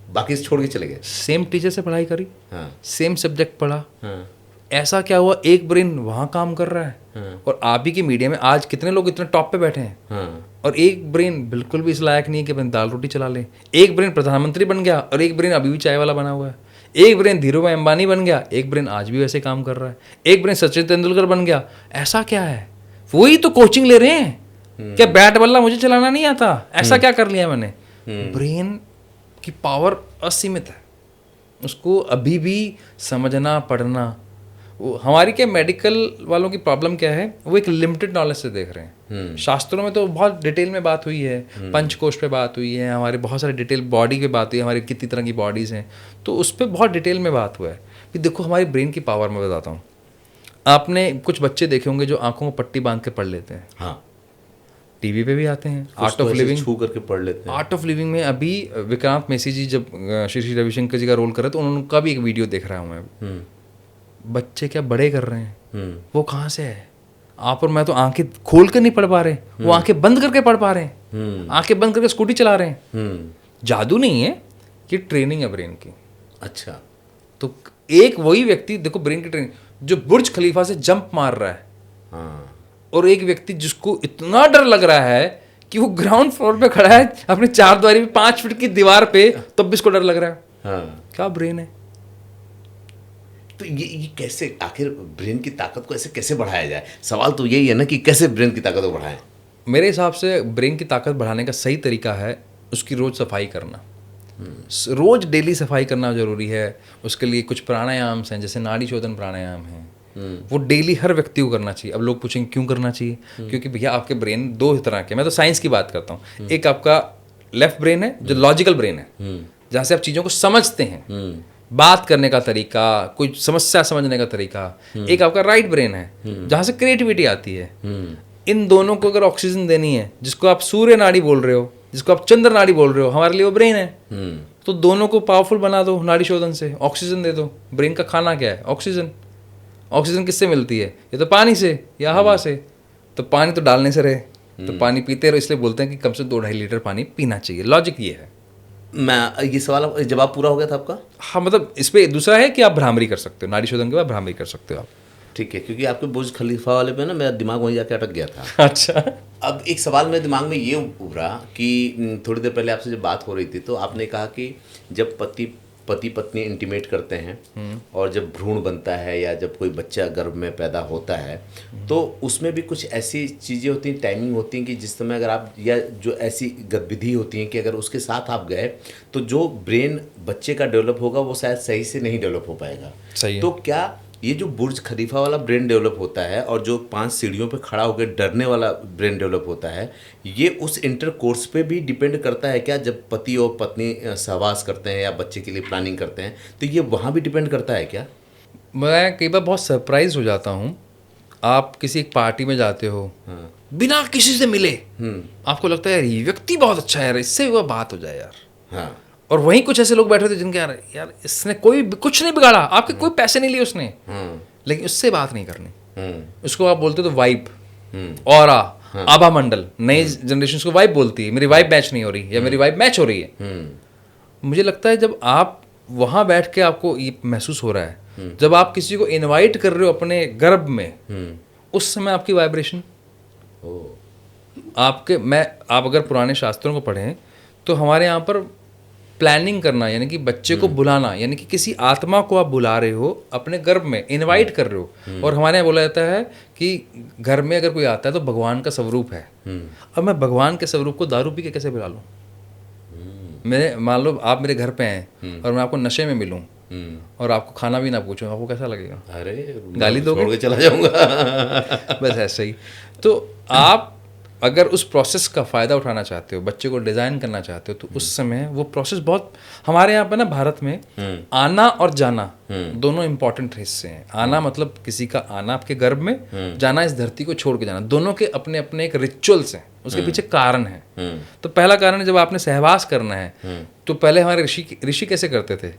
बाकी से छोड़ के चले गए। सेम टीचर से पढ़ाई करी, हाँ, सेम सब्जेक्ट पढ़ा। हाँ, ऐसा क्या हुआ? एक ब्रेन वहाँ काम कर रहा है, हाँ, और आप ही की मीडिया में आज कितने लोग इतने टॉप पे बैठे हैं, हाँ, और एक ब्रेन बिल्कुल भी इस लायक नहीं है कि अपन दाल रोटी चला लें। एक ब्रेन प्रधानमंत्री बन गया, और एक ब्रेन अभी भी चाय वाला बना हुआ है। एक ब्रेन धीरूभाई अंबानी बन गया, एक ब्रेन आज भी वैसे काम कर रहा है। एक ब्रेन सचिन तेंदुलकर बन गया। ऐसा क्या है? वही तो कोचिंग ले रहे हैं। क्या बैट बल्ला मुझे चलाना नहीं आता? ऐसा क्या कर लिया मैंने? ब्रेन की पावर असीमित है, उसको अभी भी समझना पढ़ना। वो हमारी क्या मेडिकल वालों की प्रॉब्लम क्या है? वो एक लिमिटेड नॉलेज से देख रहे हैं। शास्त्रों में तो बहुत डिटेल में बात हुई है, पंचकोश पे बात हुई है, हमारे बहुत सारे डिटेल बॉडी पे बात हुई है, हमारी कितनी तरह की बॉडीज़ हैं, तो उस पर बहुत डिटेल में बात हुआ है कि देखो हमारी ब्रेन की पावर मैं बताता हूँ। आपने कुछ बच्चे देखे होंगे जो आंखों में पट्टी बांध के पढ़ लेते हैं, हाँ, टीवी पे भी आते हैं। आर्ट तो ऑफ ऐसे लिविंग, छू करके पढ़ लेते हैं। आर्ट ऑफ लिविंग में अभी विक्रांत मैसी जी जब श्री श्री रविशंकर जी का रोल कर रहे थे, उनका भी एक वीडियो देख रहा हूँ मैं। बच्चे क्या बड़े कर रहे हैं, वो कहाँ से है? आप और मैं तो आंखें खोल कर नहीं पढ़ पा रहे, वो आंखें बंद करके पढ़ पा रहे हैं, आंखें बंद करके स्कूटी चला रहे हैं। जादू नहीं है, ये ट्रेनिंग है ब्रेन की। अच्छा, तो एक वही व्यक्ति देखो, ब्रेन की ट्रेनिंग, जो बुर्ज खलीफा से जंप मार रहा है, हाँ, और एक व्यक्ति जिसको इतना डर लग रहा है कि वो ग्राउंड फ्लोर पे खड़ा है अपने 4 दीवारी में 5 फीट की दीवार पे, तब भी इसको डर लग रहा है। हाँ। क्या ब्रेन है? तो ये कैसे, आखिर ब्रेन की ताकत को ऐसे कैसे बढ़ाया जाए? सवाल तो यही है ना कि कैसे ब्रेन की ताकत को बढ़ाएं। मेरे हिसाब से ब्रेन की ताकत बढ़ाने का सही तरीका है उसकी रोज सफाई करना। रोज डेली सफाई करना जरूरी है। उसके लिए कुछ प्राणायाम हैं, जैसे नाड़ी शोधन प्राणायाम है, वो डेली हर व्यक्ति को करना चाहिए। अब लोग पूछेंगे क्यों करना चाहिए? क्योंकि भैया आपके ब्रेन 2 तरह के, मैं तो साइंस की बात करता हूँ। एक आपका लेफ्ट ब्रेन है जो लॉजिकल ब्रेन है, जहाँ से आप चीज़ों को समझते हैं, बात करने का तरीका, कोई समस्या समझने का तरीका। एक आपका राइट ब्रेन है जहाँ से क्रिएटिविटी आती है। इन दोनों को अगर ऑक्सीजन देनी है, जिसको आप सूर्य नाड़ी बोल रहे हो, जिसको आप चंद्र नाड़ी बोल रहे हो, हमारे लिए वो ब्रेन है। तो दोनों को पावरफुल बना दो नाड़ी शोधन से, ऑक्सीजन दे दो। ब्रेन का खाना क्या है? ऑक्सीजन। ऑक्सीजन किससे मिलती है? ये तो पानी से या हवा से। तो पानी तो डालने से रहे, तो पानी पीते रहो, इसलिए बोलते हैं कि कम से 2-2.5 लीटर पानी पीना चाहिए। लॉजिक ये है। मैं ये सवाल जवाब पूरा हो गया था आपका? हाँ, मतलब इस पे दूसरा है कि आप भ्रामरी कर सकते हो, नाड़ी शोधन के बाद भ्रामरी कर सकते हो आप। ठीक है, क्योंकि आपके बुर्ज खलीफा वाले पे ना मेरा दिमाग वहीं जाके अटक गया था। अच्छा। अब एक सवाल मेरे दिमाग में ये उभरा कि थोड़ी देर पहले आपसे जब बात हो रही थी तो आपने कहा कि जब पति पत्नी इंटीमेट करते हैं और जब भ्रूण बनता है या जब कोई बच्चा गर्भ में पैदा होता है, तो उसमें भी कुछ ऐसी चीज़ें होती हैं, टाइमिंग होती हैं कि जिस समय अगर आप, या जो ऐसी गतिविधि होती हैं कि अगर उसके साथ आप गए तो जो ब्रेन बच्चे का डेवलप होगा वो शायद सही से नहीं डेवलप हो पाएगा। सही है। तो क्या ये जो बुर्ज खलीफा वाला ब्रेन डेवलप होता है और जो 5 सीढ़ियों पे खड़ा होकर डरने वाला ब्रेन डेवलप होता है, ये उस इंटरकोर्स पे भी डिपेंड करता है क्या? जब पति और पत्नी सहवास करते हैं या बच्चे के लिए प्लानिंग करते हैं, तो ये वहाँ भी डिपेंड करता है क्या? मैं कई बार बहुत सरप्राइज हो जाता हूँ। आप किसी एक पार्टी में जाते हो, बिना किसी से मिले, आपको लगता है यार ये व्यक्ति बहुत अच्छा है यार, इससे वो बात हो जाए यार। हाँ, और वहीं कुछ ऐसे लोग बैठे थे जिनके यार इसने कोई कुछ नहीं बिगाड़ा, आपके कोई पैसे नहीं लिए उसने, लेकिन उससे बात नहीं करनी। उसको आप बोलते हो तो वाइब, ऑरा, आभा मंडल। नई जनरेशन को वाइब बोलती है, मेरी वाइब मैच नहीं हो रही या मेरी वाइब मैच हो रही है। मुझे लगता है जब आप वहां बैठ के आपको ये महसूस हो रहा है, जब आप किसी को इनवाइट कर रहे हो अपने गर्भ में, उस समय आपकी वाइब्रेशन आप अगर पुराने शास्त्रों को पढ़ें तो हमारे यहाँ पर प्लानिंग करना, यानी कि बच्चे को बुलाना, यानी कि किसी आत्मा को आप बुला रहे हो अपने गर्भ में, इनवाइट कर रहे हो। और हमारे यहाँ बोला जाता है कि घर में अगर कोई आता है तो भगवान का स्वरूप है। अब मैं भगवान के स्वरूप को दारू पी के कैसे बुला लूँ? मैं मान लो आप मेरे घर पे हैं और मैं आपको नशे में मिलूँ और आपको खाना भी ना पूछूं, आपको कैसा लगेगा? अरे गाली दोगे? छोड़ के चला जाऊंगा। बस ऐसे ही। तो आप अगर उस प्रोसेस का फ़ायदा उठाना चाहते हो, बच्चे को डिज़ाइन करना चाहते हो, तो उस समय वो प्रोसेस बहुत, हमारे यहाँ पे ना भारत में आना और जाना दोनों इंपॉर्टेंट हिस्से हैं। आना मतलब किसी का आना आपके गर्भ में, जाना इस धरती को छोड़ के जाना। दोनों के अपने अपने एक रिचुअल्स हैं, उसके पीछे कारण है। तो पहला कारण है जब आपने सहवास करना है, तो पहले हमारे ऋषि कैसे करते थे?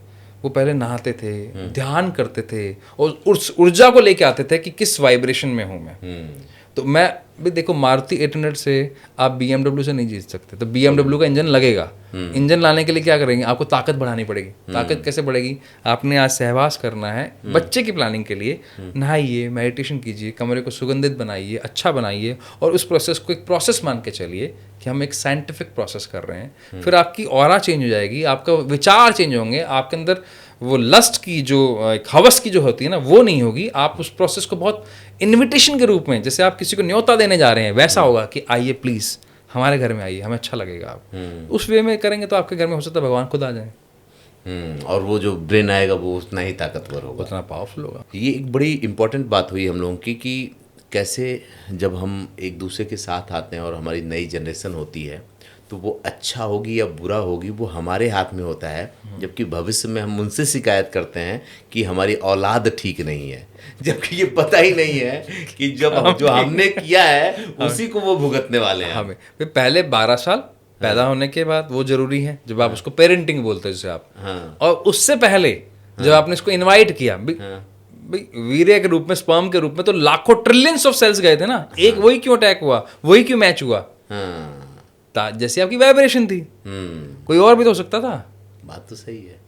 वो पहले नहाते थे, ध्यान करते थे और उस ऊर्जा को लेके आते थे कि किस वाइब्रेशन में हूँ मैं। तो मैं भी देखो, मारुति 800 से आप BMW से नहीं जीत सकते। तो BMW का इंजन लगेगा। इंजन लाने के लिए क्या करेंगे? आपको ताकत बढ़ानी पड़ेगी। ताकत कैसे बढ़ेगी? आपने आज सहवास करना है बच्चे की प्लानिंग के लिए, नहाइए, मेडिटेशन कीजिए, कमरे को सुगंधित बनाइए, अच्छा बनाइए, और उस प्रोसेस को एक प्रोसेस मान के चलिए कि हम एक साइंटिफिक प्रोसेस कर रहे हैं। फिर आपकी ऑरा चेंज हो जाएगी, आपका विचार चेंज होंगे, आपके अंदर वो लस्ट की जो एक हवस की जो होती है ना, वो नहीं होगी। आप उस प्रोसेस को बहुत इनविटेशन के रूप में, जैसे आप किसी को न्योता देने जा रहे हैं, वैसा होगा कि आइए प्लीज़ हमारे घर में आइए, हमें अच्छा लगेगा। आप उस वे में करेंगे तो आपके घर में हो सकता है भगवान खुद आ जाए। और वो जो ब्रेन आएगा वो उतना ही ताकतवर होगा, उतना पावरफुल होगा। ये एक बड़ी इंपॉर्टेंट बात हुई हम लोगों की कि कैसे जब हम एक दूसरे के साथ आते हैं और हमारी नई जनरेशन होती है तो वो अच्छा होगी या बुरा होगी वो हमारे हाथ में होता है, जबकि भविष्य में हम उनसे शिकायत करते हैं कि हमारी औलाद ठीक नहीं है, जबकि ये पता ही नहीं है कि जो हमने किया है उसी को वो भुगतने वाले हैं। हमें फिर पहले 12 साल पैदा होने के बाद वो जरूरी है, जब आप उसको पेरेंटिंग बोलते हैं जिसे आप, और उससे पहले जब आपने इसको इनवाइट किया भाई वीर्य के रूप में, स्पर्म के रूप में, तो लाखों ट्रिलियंस ऑफ सेल्स गए थे ना, एक वही क्यों अटैक हुआ, वही क्यों मैच हुआ, जैसे आपकी वाइब्रेशन थी, कोई और भी तो हो सकता था। बात तो सही है।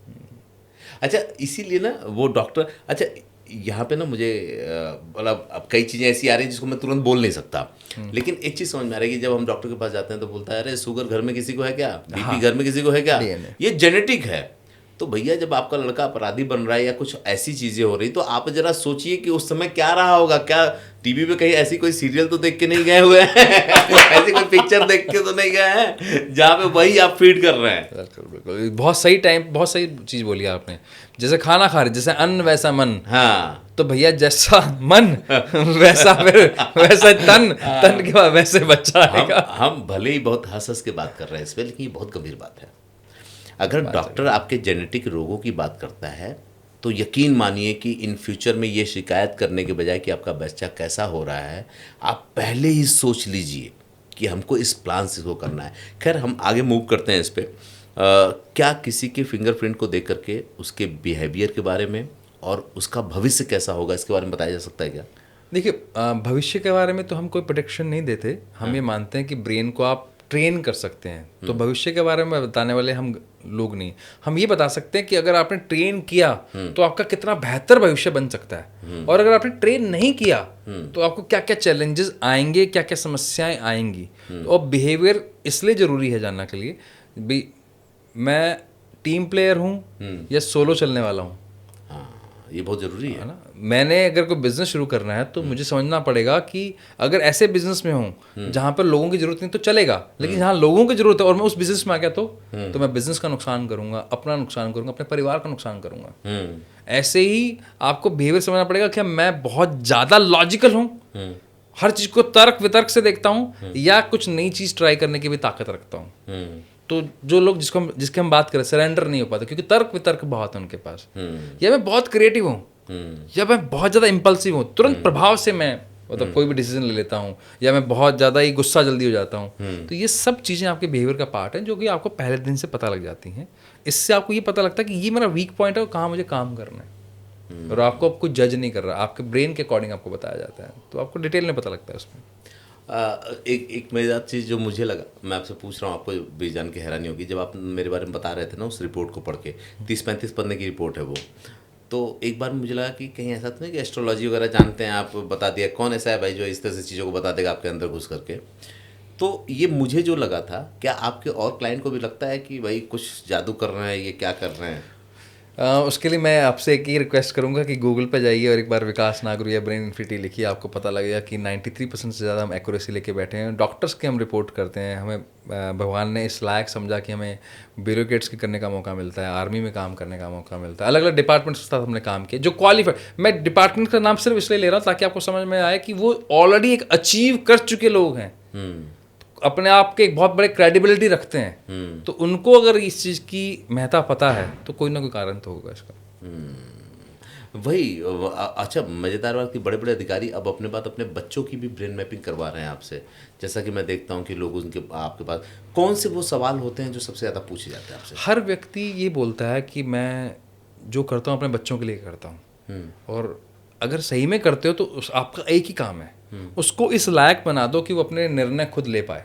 अच्छा, इसीलिए ना वो डॉक्टर, अच्छा यहाँ पे ना मुझे मतलब अब कई चीज़ें ऐसी आ रही हैं जिसको मैं तुरंत बोल नहीं सकता, लेकिन एक चीज़ समझ में आ रही है कि जब हम डॉक्टर के पास जाते हैं तो बोलता है अरे शुगर घर में किसी को है क्या, बीपी घर में किसी को है क्या, ये जेनेटिक है। तो भैया जब आपका लड़का अपराधी बन रहा है या कुछ ऐसी चीज़ें हो रही तो आप जरा सोचिए कि उस समय क्या रहा होगा, क्या टीवी पे कहीं ऐसी कोई सीरियल तो देख के नहीं गए हुए हैं ऐसी कोई पिक्चर देख के तो नहीं गए हैं जहाँ पे वही आप फीड कर रहे हैं। बिल्कुल, बहुत सही टाइम, बहुत सही चीज़ बोली आपने। जैसे खाना खा रहे, जैसे अन्न वैसा मन। हाँ, तो भैया जैसा मन वैसा फिर वैसा तन के बाद वैसे बच्चा आएगा। हम भले ही बहुत हंस हंस के बात कर रहे हैं इस पर, लेकिन ये बहुत गंभीर बात है। अगर डॉक्टर आपके जेनेटिक रोगों की बात करता है तो यकीन मानिए कि इन फ्यूचर में ये शिकायत करने के बजाय कि आपका बच्चा कैसा हो रहा है, आप पहले ही सोच लीजिए कि हमको इस प्लान से इसको करना है। खैर हम आगे मूव करते हैं इस पर। क्या किसी के फिंगरप्रिंट को देख करके उसके बिहेवियर के बारे में और उसका भविष्य कैसा होगा इसके बारे में बताया जा सकता है क्या? देखिए, भविष्य के बारे में तो हम कोई प्रोडिक्शन नहीं देते। हम ये मानते हैं कि ब्रेन को आप ट्रेन कर सकते हैं, तो भविष्य के बारे में बताने वाले हम लोग नहीं। हम ये बता सकते हैं कि अगर आपने ट्रेन किया तो आपका कितना बेहतर भविष्य बन सकता है, और अगर आपने ट्रेन नहीं किया तो आपको क्या क्या चैलेंजेस आएंगे, क्या क्या समस्याएं आएंगी। तो अब बिहेवियर इसलिए ज़रूरी है जानना के लिए, भाई मैं टीम प्लेयर हूँ या सोलो चलने वाला हूँ, ये बहुत ज़रूरी है ना। मैंने अगर कोई बिजनेस शुरू करना है तो मुझे समझना पड़ेगा कि अगर ऐसे बिजनेस में हूँ जहाँ पर लोगों की जरूरत नहीं तो चलेगा, लेकिन जहाँ लोगों की जरूरत है और मैं उस बिजनेस में आ गया तो मैं बिजनेस का नुकसान करूंगा, अपना नुकसान करूंगा, अपने परिवार का नुकसान करूंगा। ऐसे ही आपको बिहेवियर समझना पड़ेगा कि मैं बहुत ज़्यादा लॉजिकल हूँ, हर चीज़ को तर्क वितर्क से देखता हूँ, या कुछ नई चीज़ ट्राई करने की भी ताकत रखता हूँ। तो जो लोग जिसके हम बात करें सरेंडर नहीं हो पाते क्योंकि तर्क वितर्क बहुत है उनके पास, या मैं बहुत क्रिएटिव हूँ, या मैं बहुत ज़्यादा इम्पल्सिव हूँ, तुरंत प्रभाव से मैं मतलब कोई भी डिसीजन ले लेता हूँ, या मैं बहुत ज़्यादा ही गुस्सा जल्दी हो जाता हूँ। तो ये सब चीज़ें आपके बिहेवियर का पार्ट है जो कि आपको पहले दिन से पता लग जाती हैं। इससे आपको ये पता लगता है कि ये मेरा वीक पॉइंट है और कहाँ मुझे काम करना है, और आपको अब कुछ जज नहीं कर रहा, आपके ब्रेन के अकॉर्डिंग आपको बताया जाता है, तो आपको डिटेल में पता लगता है उसमें। एक मज़ेदार चीज़ जो मुझे लगा, मैं आपसे पूछ रहा हूँ, आपको भी जान के हैरानी होगी, जब आप मेरे बारे में बता रहे थे ना उस रिपोर्ट को पढ़ के, 30-35 पन्ने की रिपोर्ट है वो, तो एक बार मुझे लगा कि कहीं ऐसा तो नहीं कि एस्ट्रोलॉजी वगैरह जानते हैं आप, बता दिया कौन ऐसा है भाई जो इस तरह से चीज़ों को बता देगा आपके अंदर घुस करके। तो ये मुझे जो लगा था, क्या आपके और क्लाइंट को भी लगता है कि भाई कुछ जादू कर रहे हैं, ये क्या कर रहे हैं? उसके लिए मैं आपसे एक ही रिक्वेस्ट करूंगा कि गूगल पे जाइए और एक बार विकास नागरू या ब्रेन इन्फिनिटी लिखिए, आपको पता लगेगा कि 93% से ज़्यादा हम एक्यूरेसी लेके बैठे हैं। डॉक्टर्स के हम रिपोर्ट करते हैं, हमें भगवान ने इस लायक समझा कि हमें ब्यूरोक्रेट्स के करने का मौका मिलता है, आर्मी में काम करने का मौका मिलता है, अलग अलग डिपार्टमेंट्स के साथ हमने काम किया जो क्वालिफाइड। मैं डिपार्टमेंट का नाम सिर्फ इसलिए ले रहा हूँ ताकि आपको समझ में आए कि वो ऑलरेडी एक अचीव कर चुके लोग हैं, अपने आप के एक बहुत बड़े क्रेडिबिलिटी रखते हैं, तो उनको अगर इस चीज़ की महत्ता पता है तो कोई ना कोई कारण तो होगा इसका। वही अच्छा मज़ेदार बात कि बड़े बड़े अधिकारी अब अपने बात अपने बच्चों की भी ब्रेन मैपिंग करवा रहे हैं आपसे। जैसा कि मैं देखता हूँ कि लोग उनके आपके पास कौन से वो सवाल होते हैं जो सबसे ज़्यादा पूछे जाते हैं आपसे? हर व्यक्ति ये बोलता है कि मैं जो करता हूँ अपने बच्चों के लिए करता हूँ, और अगर सही में करते हो तो आपका एक ही काम है, उसको इस लायक बना दो कि वो अपने निर्णय खुद ले पाए,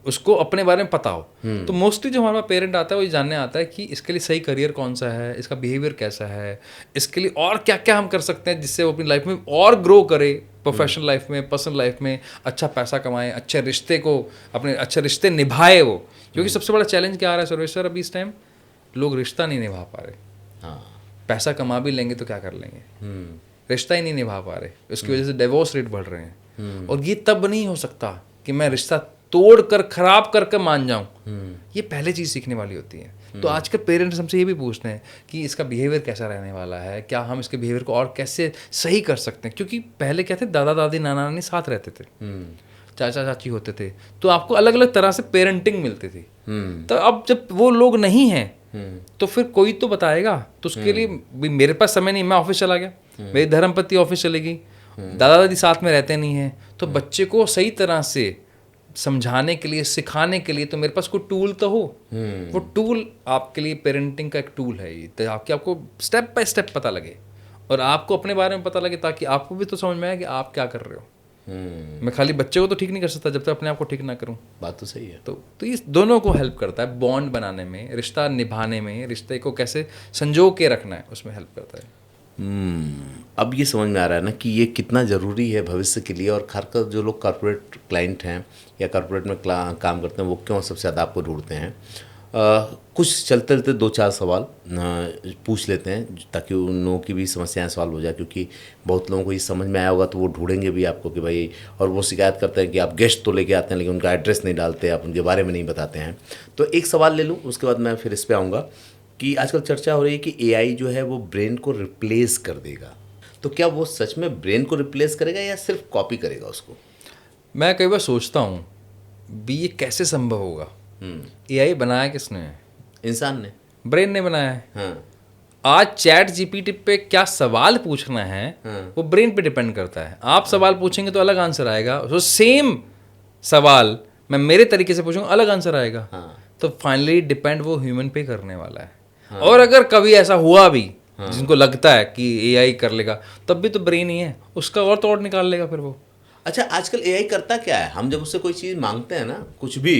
उसको अपने बारे में पता हो। तो मोस्टली जो हमारा पेरेंट आता है वो ये जानने आता है कि इसके लिए सही करियर कौन सा है, इसका बिहेवियर कैसा है, इसके लिए और क्या क्या हम कर सकते हैं जिससे वो अपनी लाइफ में और ग्रो करे, प्रोफेशनल लाइफ में, पर्सनल लाइफ में अच्छा पैसा कमाए, अच्छे रिश्ते को अपने अच्छे रिश्ते निभाए वो। क्योंकि सबसे बड़ा चैलेंज क्या आ रहा है सर्वेश सर, अभी इस टाइम लोग रिश्ता नहीं निभा पा रहे। पैसा कमा भी लेंगे तो क्या कर लेंगे, रिश्ता ही नहीं निभा पा रहे, उसकी वजह से डिवोर्स रेट बढ़ रहे हैं। और ये तब नहीं हो सकता कि मैं रिश्ता तोड़ कर खराब करके मान जाऊं, ये पहले चीज़ सीखने वाली होती है। तो आजकल पेरेंट्स हमसे ये भी पूछते हैं कि इसका बिहेवियर कैसा रहने वाला है, क्या हम इसके बिहेवियर को और कैसे सही कर सकते हैं। क्योंकि पहले क्या थे, दादा दादी नाना नानी साथ रहते थे, चाचा चाची होते थे, तो आपको अलग अलग तरह से पेरेंटिंग मिलती थी। तो अब जब वो लोग नहीं हैं तो फिर कोई तो बताएगा। तो उसके लिए भी मेरे पास समय नहीं, मैं ऑफिस चला गया, मेरी धर्मपत्नी ऑफिस चली गई, दादा दादी साथ में रहते नहीं हैं, तो बच्चे को सही तरह से समझाने के लिए, सिखाने के लिए तो मेरे पास कोई टूल तो हो। वो टूल आपके लिए पेरेंटिंग का एक टूल है ये, तो आपको स्टेप बाय स्टेप पता लगे और आपको अपने बारे में पता लगे, ताकि आपको भी तो समझ में आए कि आप क्या कर रहे हो। मैं खाली बच्चे को तो ठीक नहीं कर सकता जब तक अपने आप को ठीक ना करूं। बात तो सही है। तो ये दोनों को हेल्प करता है, बॉन्ड बनाने में, रिश्ता निभाने में, रिश्ते को कैसे संजो के रखना है, उसमें हेल्प करता है। अब ये समझ में आ रहा है ना कि ये कितना ज़रूरी है भविष्य के लिए, और खासकर जो लोग कॉर्पोरेट क्लाइंट हैं या कॉर्पोरेट में काम करते हैं वो क्यों सबसे ज़्यादा आपको ढूंढते हैं। कुछ चलते चलते 2-4 सवाल पूछ लेते हैं ताकि उन लोगों की भी समस्याएं सॉल्व हो जाए, क्योंकि बहुत लोगों को ये समझ में आया होगा तो वो ढूंढेंगे भी आपको कि भाई, और वो शिकायत करते हैं कि आप गेस्ट तो लेके आते हैं लेकिन उनका एड्रेस नहीं डालते, आप उनके बारे में नहीं बताते हैं। तो एक सवाल ले लूँ, उसके बाद मैं फिर इस पर आऊँगा कि आजकल चर्चा हो रही है कि एआई जो है वो ब्रेन को रिप्लेस कर देगा। तो क्या वो सच में ब्रेन को रिप्लेस करेगा या सिर्फ कॉपी करेगा उसको? मैं कई बार सोचता हूँ भी ये कैसे संभव होगा। एआई बनाया किसने है? इंसान ने, ब्रेन ने बनाया है। हाँ। आज चैट जीपीटी पे क्या सवाल पूछना है वो ब्रेन पे डिपेंड करता है। आप सवाल पूछेंगे तो अलग आंसर आएगा, तो सेम सवाल मैं मेरे तरीके से पूछूंगा अलग आंसर आएगा। तो फाइनली डिपेंड वो ह्यूमन पे करने वाला है। और अगर कभी ऐसा हुआ भी जिनको लगता है कि एआई कर लेगा, तब भी तो ब्रेन ही है, उसका और तोड़ निकाल लेगा फिर वो। अच्छा, आजकल एआई करता क्या है? हम जब उससे कोई चीज़ मांगते हैं ना, कुछ भी,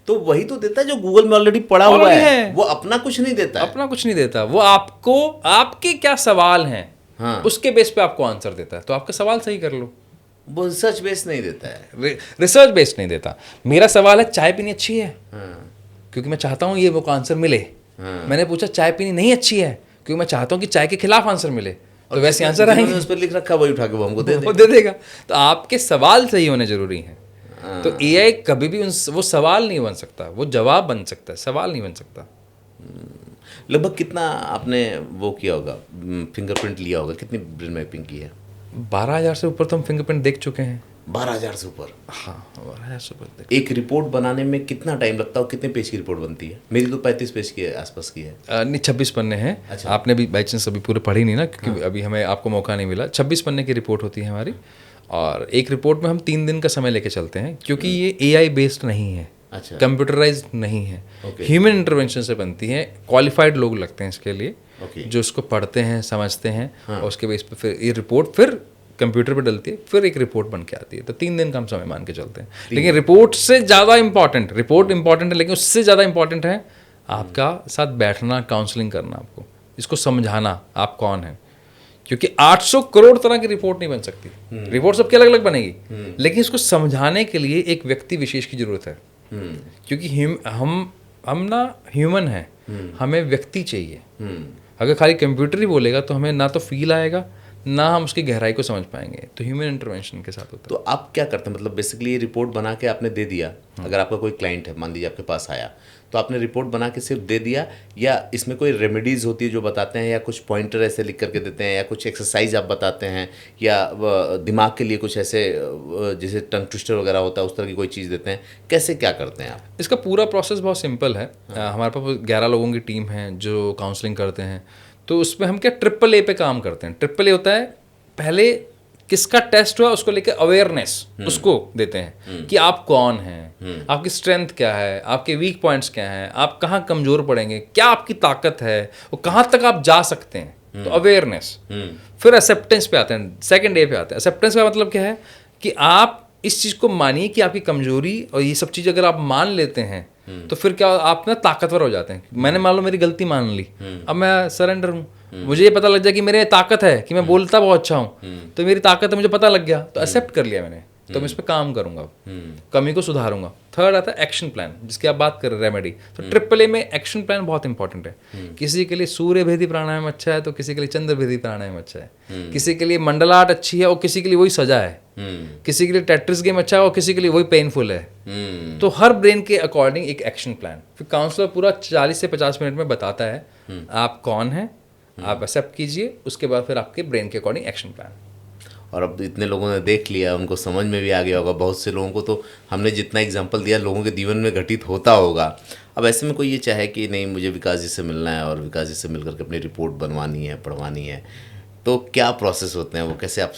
तो वही तो देता है जो गूगल में ऑलरेडी पड़ा हुआ है। वो अपना कुछ नहीं देता है। अपना कुछ नहीं देता, वो आपको आपके क्या सवाल हैं उसके बेस पे आपको आंसर देता है। तो आपका सवाल सही कर लो। वो रिसर्च बेस नहीं देता है, रिसर्च बेस्ड नहीं देता। मेरा सवाल है चाय पीनी अच्छी है, क्योंकि मैं चाहता हूँ ये वो आंसर मिले। मैंने पूछा चाय पीनी नहीं अच्छी है, क्योंकि मैं चाहता हूँ कि चाय के खिलाफ आंसर मिले। तो वैसे आंसर आएंगे, उस पर लिख रखा वही उठा के वो हमको दे देगा। तो आपके सवाल सही होने जरूरी हैं। तो एआई कभी भी वो सवाल नहीं बन सकता, वो जवाब बन सकता है, सवाल नहीं बन सकता। लगभग कितना आपने वो किया होगा, फिंगरप्रिंट लिया होगा, कितनी ब्रेन मैपिंग की है? 12,000 से ऊपर तो हम फिंगरप्रिंट देख चुके हैं। 12,000 से ऊपर? हाँ, 12,000 से ऊपर। एक रिपोर्ट बनाने में कितना टाइम लगता है, कितने पेज की रिपोर्ट बनती है? मेरी तो 35 पेज के आसपास की है। नहीं, 26 पन्ने हैं। अच्छा। आपने भी बाई चांस अभी पूरे पढ़ी नहीं ना, क्योंकि अभी हमें आपको मौका नहीं मिला। 26 पन्ने की रिपोर्ट होती है हमारी, और एक रिपोर्ट में हम 3 दिन का समय लेके चलते हैं, क्योंकि ये एआई बेस्ड नहीं है। अच्छा। कंप्यूटराइज नहीं है, ह्यूमन इंटरवेंशन से बनती है। क्वालिफाइड लोग लगते हैं इसके लिए, जो इसको पढ़ते हैं, समझते हैं, और उसके बेस पे फिर ये रिपोर्ट फिर कंप्यूटर पे डलती है, फिर एक रिपोर्ट बन के आती है। तो 3 दिन का हम समय मान के चलते हैं। लेकिन रिपोर्ट से ज़्यादा इंपॉर्टेंट, रिपोर्ट इंपॉर्टेंट है, लेकिन उससे ज़्यादा इंपॉर्टेंट है आपका साथ बैठना, काउंसलिंग करना, आपको इसको समझाना आप कौन है। क्योंकि 800 करोड़ तरह की रिपोर्ट नहीं बन सकती। रिपोर्ट सबकी अलग अलग बनेगी, लेकिन इसको समझाने के लिए एक व्यक्ति विशेष की जरूरत है। क्योंकि हम ना ह्यूमन हैं, हमें व्यक्ति चाहिए। अगर खाली कंप्यूटर ही बोलेगा तो हमें ना तो फील आएगा, ना हम उसकी गहराई को समझ पाएंगे। तो ह्यूमन इंटरवेंशन के साथ होता है। तो आप क्या करते हैं? मतलब बेसिकली ये रिपोर्ट बना के आपने दे दिया, अगर आपका कोई क्लाइंट है, मान लीजिए आपके पास आया, तो आपने रिपोर्ट बना के सिर्फ दे दिया, या इसमें कोई रेमेडीज़ होती है जो बताते हैं, या कुछ पॉइंटर ऐसे लिख करके देते हैं, या कुछ एक्सरसाइज आप बताते हैं, या दिमाग के लिए कुछ ऐसे जैसे टंग ट्विस्टर वगैरह होता है उस तरह की कोई चीज़ देते हैं? कैसे क्या करते हैं आप? इसका पूरा प्रोसेस बहुत सिंपल है। हमारे पास 11 लोगों की टीम है जो काउंसलिंग करते हैं। तो उसमें हम क्या AAA पे काम करते हैं। AAA होता है, पहले किसका टेस्ट हुआ उसको लेकर अवेयरनेस उसको देते हैं कि आप कौन हैं, आपकी स्ट्रेंथ क्या है, आपके वीक पॉइंट्स क्या हैं, आप कहाँ कमजोर पड़ेंगे, क्या आपकी ताकत है, और कहाँ तक आप जा सकते हैं। तो अवेयरनेस। फिर एक्सेप्टेंस पे आते हैं, सेकंड डे पे आते हैं। एक्सेप्टेंस का मतलब क्या है कि आप इस चीज़ को मानिए कि आपकी कमजोरी और ये सब चीज़ अगर आप मान लेते हैं तो फिर क्या आप ना ताकतवर हो जाते हैं। मैंने मान लो मेरी गलती मान ली, अब मैं सरेंडर हूँ। मुझे ये पता लग जाए कि मेरे ताकत है कि मैं बोलता बहुत अच्छा हूँ, तो मेरी ताकत है, मुझे पता लग गया, तो एक्सेप्ट कर लिया मैंने तो मैं इस पे काम करूंगा, कमी को सुधारूंगा। थर्ड आता है एक्शन प्लान, जिसकी आप बात कर रहे हैं, रेमेडी। तो ट्रिपल ए में एक्शन प्लान बहुत इंपॉर्टेंट है। किसी के लिए सूर्य भेदी प्राणायाम अच्छा है, तो किसी के लिए चंद्र भेदी प्राणायाम अच्छा है। किसी के लिए मंडला आर्ट अच्छी है और किसी के लिए वही सजा है। किसी के लिए टेट्रिस गेम अच्छा है और किसी के लिए वही पेनफुल है। तो हर ब्रेन के अकॉर्डिंग एक एक्शन प्लान। फिर काउंसलर पूरा 40 से 50 मिनट में बताता है आप कौन हैं, आप एक्सेप्ट कीजिए, उसके बाद फिर आपके ब्रेन के अकॉर्डिंग एक्शन प्लान। और अब इतने लोगों ने देख लिया, उनको समझ में भी आ गया होगा। बहुत से लोगों को तो हमने जितना एग्जांपल दिया लोगों के जीवन में घटित होता होगा। अब ऐसे में कोई ये चाहे कि नहीं मुझे विकास जी से मिलना है और विकास जी से मिलकर के अपनी रिपोर्ट बनवानी है, पढ़वानी है, तो क्या प्रोसेस होते हैं, वो कैसे आप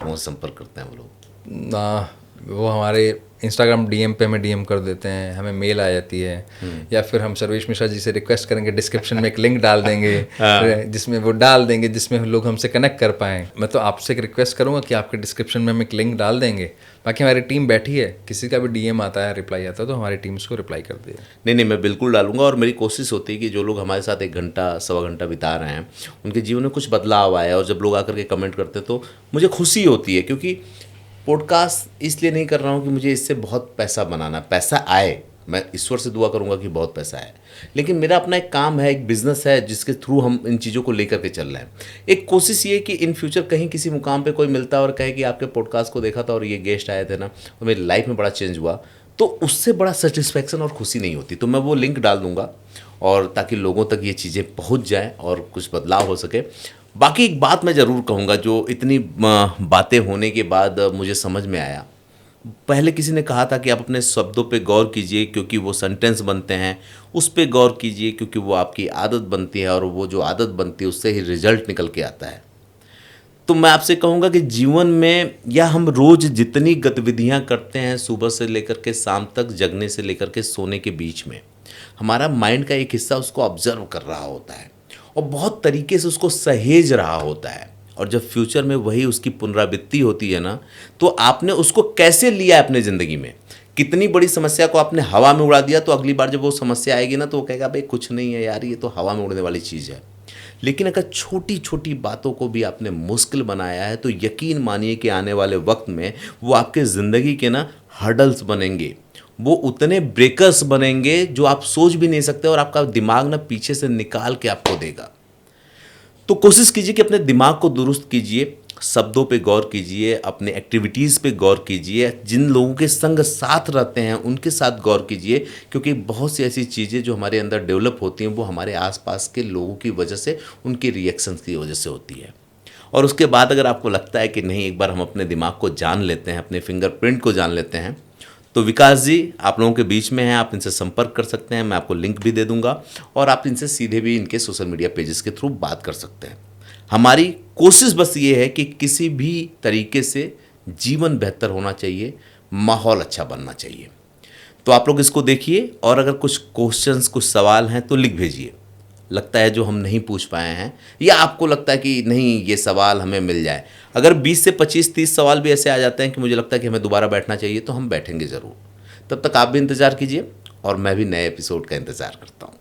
लोगों से संपर्क करते हैं वो लोग? वो हमारे इंस्टाग्राम डीएम पे हमें डीएम कर देते हैं, हमें मेल आ जाती है, या फिर हम सर्वेश मिश्रा जी से रिक्वेस्ट करेंगे, डिस्क्रिप्शन में एक लिंक डाल देंगे जिसमें वो डाल देंगे, जिसमें लोग हमसे कनेक्ट कर पाएँ। मैं तो आपसे एक रिक्वेस्ट करूँगा कि आपके डिस्क्रिप्शन में हम एक लिंक डाल देंगे। बाकी हमारी टीम बैठी है, किसी का भी डीएम आता है, रिप्लाई आता है, तो हमारी टीम उसको रिप्लाई कर दे। नहीं, मैं बिल्कुल डालूंगा। और मेरी कोशिश होती है कि जो लोग हमारे साथ 1 घंटा सवा घंटा बिता रहे हैं उनके जीवन में कुछ बदलाव आया, और जब लोग आकर के कमेंट करते हैं तो मुझे खुशी होती है। क्योंकि पॉडकास्ट इसलिए नहीं कर रहा हूँ कि मुझे इससे बहुत पैसा बनाना, पैसा आए, मैं ईश्वर से दुआ करूँगा कि बहुत पैसा आए, लेकिन मेरा अपना एक काम है, एक बिजनेस है जिसके थ्रू हम इन चीज़ों को लेकर के चल रहे हैं। एक कोशिश ये कि इन फ्यूचर कहीं किसी मुकाम पे कोई मिलता है और कहे कि आपके पॉडकास्ट को देखा था और ये गेस्ट आए थे ना, तो मेरी लाइफ में बड़ा चेंज हुआ, तो उससे बड़ा सेटिस्फैक्शन और खुशी नहीं होती। तो मैं वो लिंक डाल दूँगा, और ताकि लोगों तक ये चीज़ें पहुँच जाएँ और कुछ बदलाव हो सके। बाकी एक बात मैं ज़रूर कहूँगा, जो इतनी बातें होने के बाद मुझे समझ में आया। पहले किसी ने कहा था कि आप अपने शब्दों पे गौर कीजिए क्योंकि वो सेंटेंस बनते हैं, उस पे गौर कीजिए क्योंकि वो आपकी आदत बनती है, और वो जो आदत बनती है उससे ही रिजल्ट निकल के आता है। तो मैं आपसे कहूँगा कि जीवन में, या हम रोज़ जितनी गतिविधियाँ करते हैं, सुबह से लेकर के शाम तक, जगने से लेकर के सोने के बीच में, हमारा माइंड का एक हिस्सा उसको ऑब्जर्व कर रहा होता है और बहुत तरीके से उसको सहेज रहा होता है। और जब फ्यूचर में वही उसकी पुनरावृत्ति होती है ना, तो आपने उसको कैसे लिया है अपने ज़िंदगी में, कितनी बड़ी समस्या को आपने हवा में उड़ा दिया, तो अगली बार जब वो समस्या आएगी ना, तो वो कहेगा भाई कुछ नहीं है यार, ये तो हवा में उड़ने वाली चीज़ है। लेकिन अगर छोटी छोटी बातों को भी आपने मुश्किल बनाया है, तो यकीन मानिए कि आने वाले वक्त में वो आपके ज़िंदगी के ना हर्डल्स बनेंगे, वो उतने ब्रेकर्स बनेंगे जो आप सोच भी नहीं सकते, और आपका दिमाग ना पीछे से निकाल के आपको देगा। तो कोशिश कीजिए कि अपने दिमाग को दुरुस्त कीजिए, शब्दों पे गौर कीजिए, अपने एक्टिविटीज़ पे गौर कीजिए, जिन लोगों के संग साथ रहते हैं उनके साथ गौर कीजिए, क्योंकि बहुत सी ऐसी चीज़ें जो हमारे अंदर डेवलप होती हैं वो हमारे आसपास के लोगों की वजह से, उनके रिएक्शंस की वजह से होती है। और उसके बाद अगर आपको लगता है कि नहीं, एक बार हम अपने दिमाग को जान लेते हैं, अपने फिंगरप्रिंट को जान लेते हैं, तो विकास जी आप लोगों के बीच में हैं, आप इनसे संपर्क कर सकते हैं, मैं आपको लिंक भी दे दूंगा, और आप इनसे सीधे भी इनके सोशल मीडिया पेजेस के थ्रू बात कर सकते हैं। हमारी कोशिश बस ये है कि किसी भी तरीके से जीवन बेहतर होना चाहिए, माहौल अच्छा बनना चाहिए। तो आप लोग इसको देखिए, और अगर कुछ क्वेश्चंस, कुछ सवाल हैं तो लिख भेजिए, लगता है जो हम नहीं पूछ पाए हैं, या आपको लगता है कि नहीं ये सवाल हमें मिल जाए। अगर 20 से 25-30 सवाल भी ऐसे आ जाते हैं कि मुझे लगता है कि हमें दोबारा बैठना चाहिए, तो हम बैठेंगे ज़रूर। तब तक आप भी इंतज़ार कीजिए, और मैं भी नए एपिसोड का इंतज़ार करता हूँ।